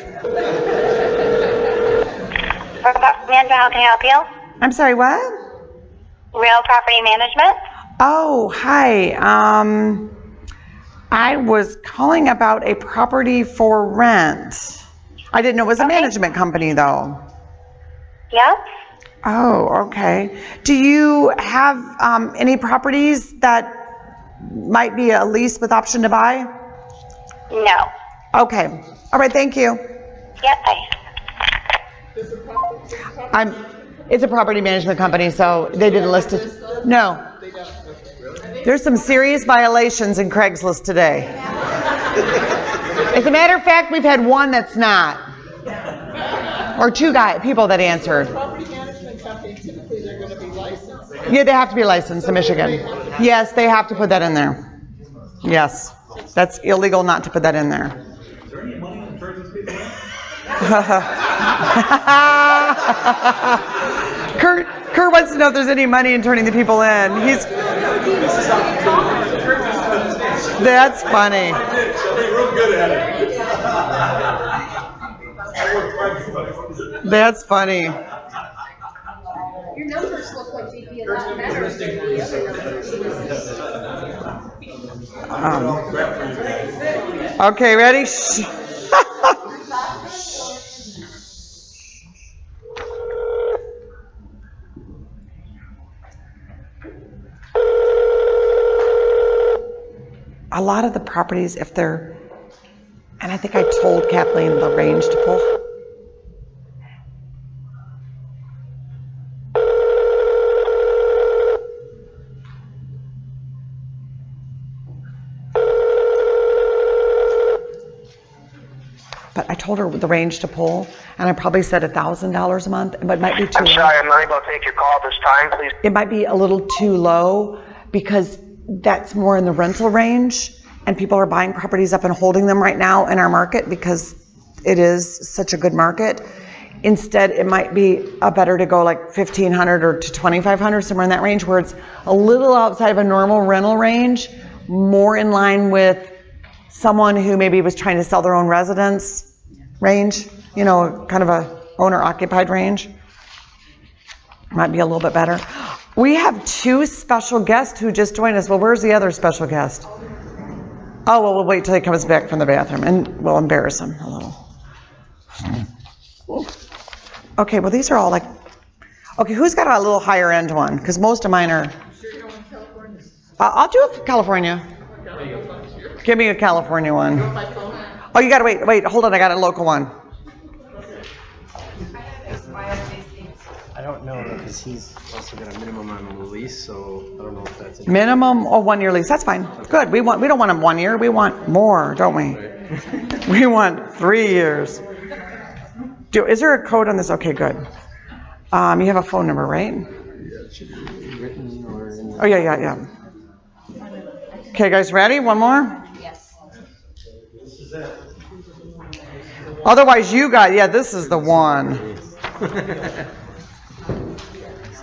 Amanda, how can I help you? I'm sorry, what? Real Property Management? Oh, hi. I was calling about a property for rent. I didn't know it was a management company, though. Yep. Oh, okay. Do you have any properties that might be a lease with option to buy? No. Okay. All right, thank you. Yep, bye. It's a property management company, so they didn't list it. No. There's some serious violations in Craigslist today. As a matter of fact, we've had one that's not. Or two people that answered. Property management company, typically they're going to be licensed. Yeah, they have to be licensed in Michigan. Yes, they have to put that in there. Yes. That's illegal not to put that in there. Is there any money in turning these people in? Kurt wants to know if there's any money in turning the people in. That's funny. That's funny. Your numbers look like they'd be a lot better than the other numbers. Okay, ready? A lot of the properties, if they're, and I think I told Kathleen the range to pull. But I told her the range to pull, and I probably said $1,000 a month, but it might be too low. I'm sorry, I'm not able to take your call this time, please. It might be a little too low because that's more in the rental range, and people are buying properties up and holding them right now in our market because it is such a good market. Instead, it might be better to go like $1,500 or to $2,500, somewhere in that range, where it's a little outside of a normal rental range, more in line with someone who maybe was trying to sell their own residence range, kind of a owner-occupied range. Might be a little bit better. We have two special guests who just joined us. Well, where's the other special guest? Oh, well, we'll wait till he comes back from the bathroom, and we'll embarrass him a little. Okay, well, these are all okay, who's got a little higher end one? Because most of mine are... I'll do a California. Give me a California one. Oh, you gotta wait, hold on, I got a local one. I don't know, because he's also got a minimum on the lease, so I don't know if that's... Minimum or 1 year lease, that's fine. Good, we don't want them 1 year, we want more, don't we? We want 3 years. Is there a code on this? Okay, good. You have a phone number, right? Oh, yeah. Okay, guys, ready? One more? Yes. Otherwise, you got, this is the one.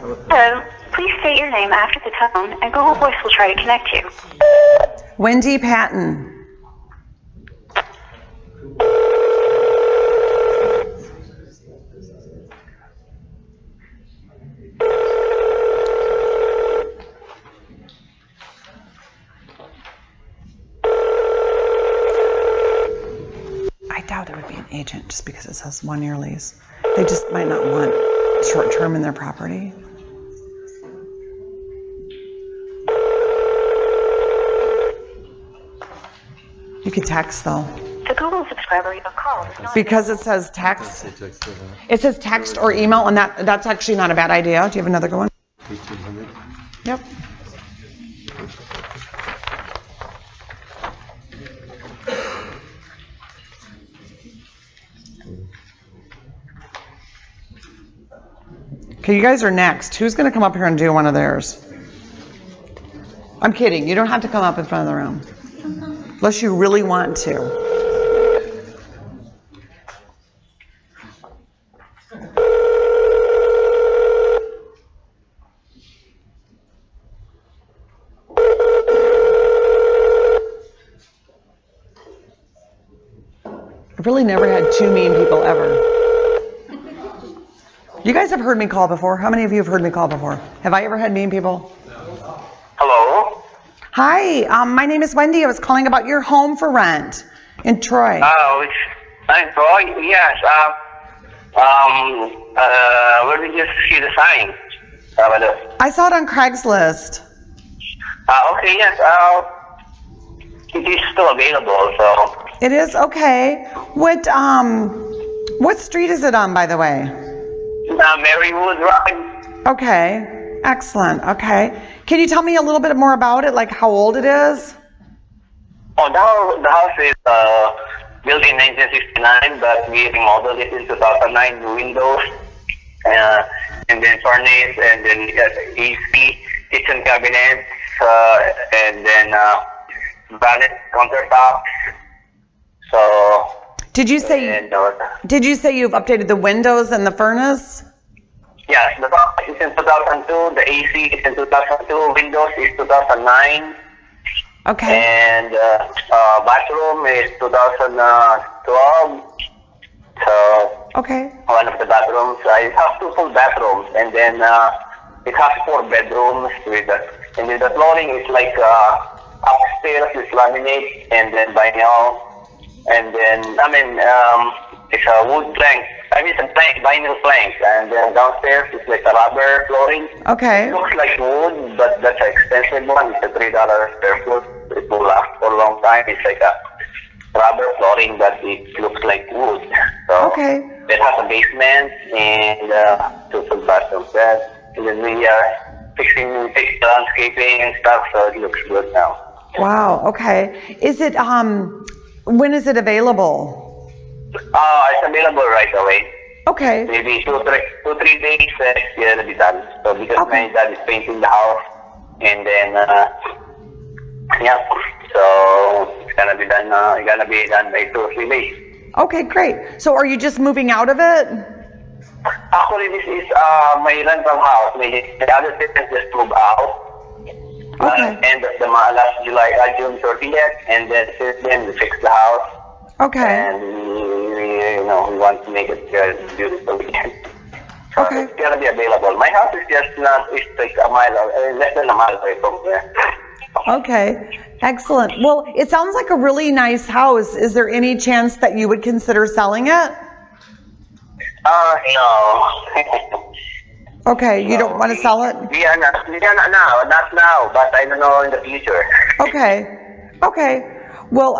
Hello, please state your name after the tone, and Google Voice will try to connect you. Wendy Patton. I doubt it would be an agent just because it says 1 year lease. They just might not want short term in their property. You could text though. The Google subscriber you have called is not Because it says text. It says text or email, and that's actually not a bad idea. Do you have another good one? 1800. Yep. Okay, you guys are next. Who's going to come up here and do one of theirs? I'm kidding. You don't have to come up in front of the room. Unless you really want to. I've really never had two mean people ever. You guys have heard me call before. How many of you have heard me call before? Have I ever had mean people? Hello? Hi, my name is Wendy. I was calling about your home for rent in Troy. Oh, I'm Troy. Yes. Where did you see the sign? I saw it on Craigslist. Okay, yes. It is still available, so. It is? Okay. What street is it on, by the way? Marywood Drive. Okay. Excellent. Okay. Can you tell me a little bit more about it, like how old it is? Oh, the house is built in 1969, but we remodeled it in 2009. New windows, and then furnace, and then AC, kitchen cabinets, and then granite countertops. So. Did you say you've updated the windows and the furnace? Yes, the top is in 2002, the AC is in 2002, Windows is 2009. Okay. And bathroom is 2012. So, okay. One of the bathrooms, it has 2 full bathrooms, and then it has 4 bedrooms and then the flooring is like upstairs is laminate and then vinyl, and then, it's a wood plank. It's a plank, vinyl plank, and then downstairs is like a rubber flooring. Okay. It looks like wood, but that's an expensive one. It's a $3 per foot. It will last for a long time. It's like a rubber flooring, but it looks like wood. So okay. It has a basement and 2 full bathrooms there. And then we are fixing landscaping and stuff, so it looks good now. Wow. Okay. Is it when is it available? It's available right away. Okay. Maybe 2-3 days, it's gonna be done. So because my dad is painting the house, and then so it's gonna be done. It's gonna be done by 2 or 3 days. Okay, great. So are you just moving out of it? Actually, this is my rental house. The other tenants just moved out. Okay. End of the last June 30th, and then since then we fixed the house. Okay. And we want to make it beautiful again. So okay. It's gonna be available. My house is just it's like a mile, less than a mile away from there. Okay. Excellent. Well, it sounds like a really nice house. Is there any chance that you would consider selling it? No. Okay, you don't want to sell it? Not now, but I don't know in the future. Okay. Okay. Well,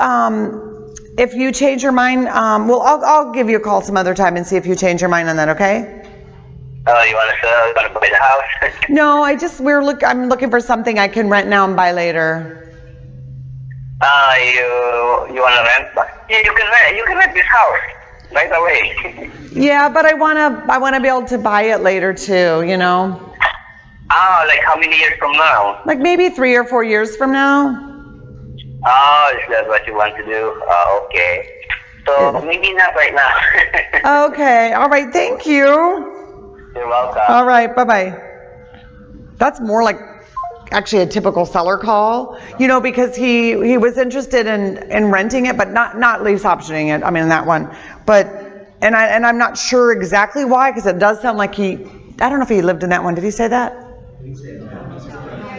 if you change your mind, I'll give you a call some other time and see if you change your mind on that, okay? Oh, you want to sell? You want to buy the house? No, I'm looking for something I can rent now and buy later. You want to rent? Yeah, you can rent this house right away. Yeah, but I wanna be able to buy it later too, you know? Like how many years from now? Like maybe 3 or 4 years from now. Oh, is that what you want to do? Okay. So maybe not right now. Okay, all right, thank you. You're welcome. All right, bye-bye. That's more like actually a typical seller call, you know, because he was interested in renting it, but not lease optioning it. I mean, that one. But, and I'm not sure exactly why, because it does sound like I don't know if he lived in that one. Did he say that?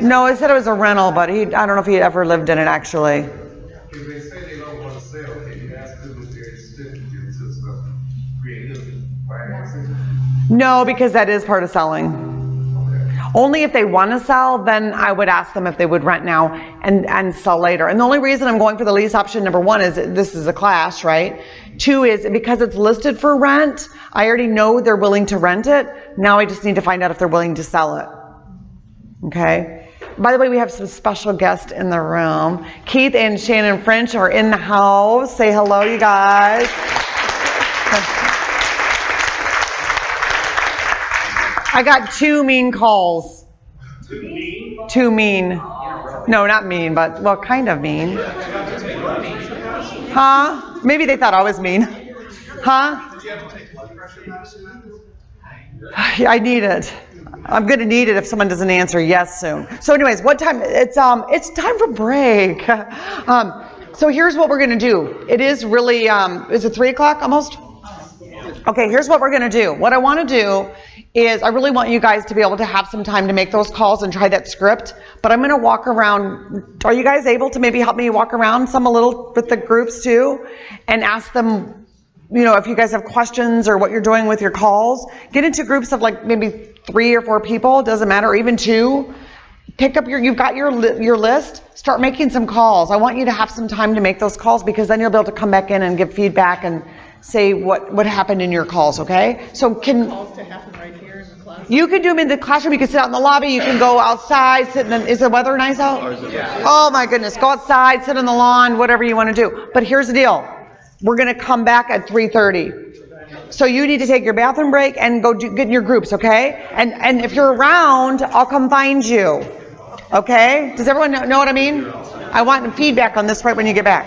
No, he said it was a rental, but I don't know if he ever lived in it actually. Because they say they don't want to sell, can you ask them if they're interested in some creative financing? No, because that is part of selling. Only if they want to sell, then I would ask them if they would rent now and sell later. And the only reason I'm going for the lease option, number one, is this is a class, right? Two is because it's listed for rent, I already know they're willing to rent it. Now I just need to find out if they're willing to sell it. Okay? By the way, we have some special guests in the room. Keith and Shannon French are in the house. Say hello, you guys. I got 2 mean calls. 2 mean? 2 mean. No, not mean, but, well, kind of mean. Huh? Maybe they thought I was mean. Huh? Did you have to take blood pressure medicine? I need it. I'm going to need it if someone doesn't answer yes soon. So anyways, what time? It's time for break. So here's what we're going to do. It is really, is it 3 o'clock almost? Okay, here's what we're going to do. What I want to do is I really want you guys to be able to have some time to make those calls and try that script. But I'm going to walk around. Are you guys able to maybe help me walk around some a little with the groups too and ask them, you know, if you guys have questions or what you're doing with your calls? Get into groups of like maybe 3 or 4 people, doesn't matter, or even 2. Pick up you've got your list, start making some calls. I want you to have some time to make those calls because then you'll be able to come back in and give feedback and say what happened in your calls, okay? So Calls to happen right here in the class. you can do them in the classroom, you can sit out in the lobby, you can go outside, is the weather nice out? Oh my goodness, go outside, sit on the lawn, whatever you want to do. But here's the deal, we're going to come back at 3:30. So you need to take your bathroom break and go get in your groups, okay? And if you're around, I'll come find you, okay? Does everyone know what I mean? I want feedback on this right when you get back.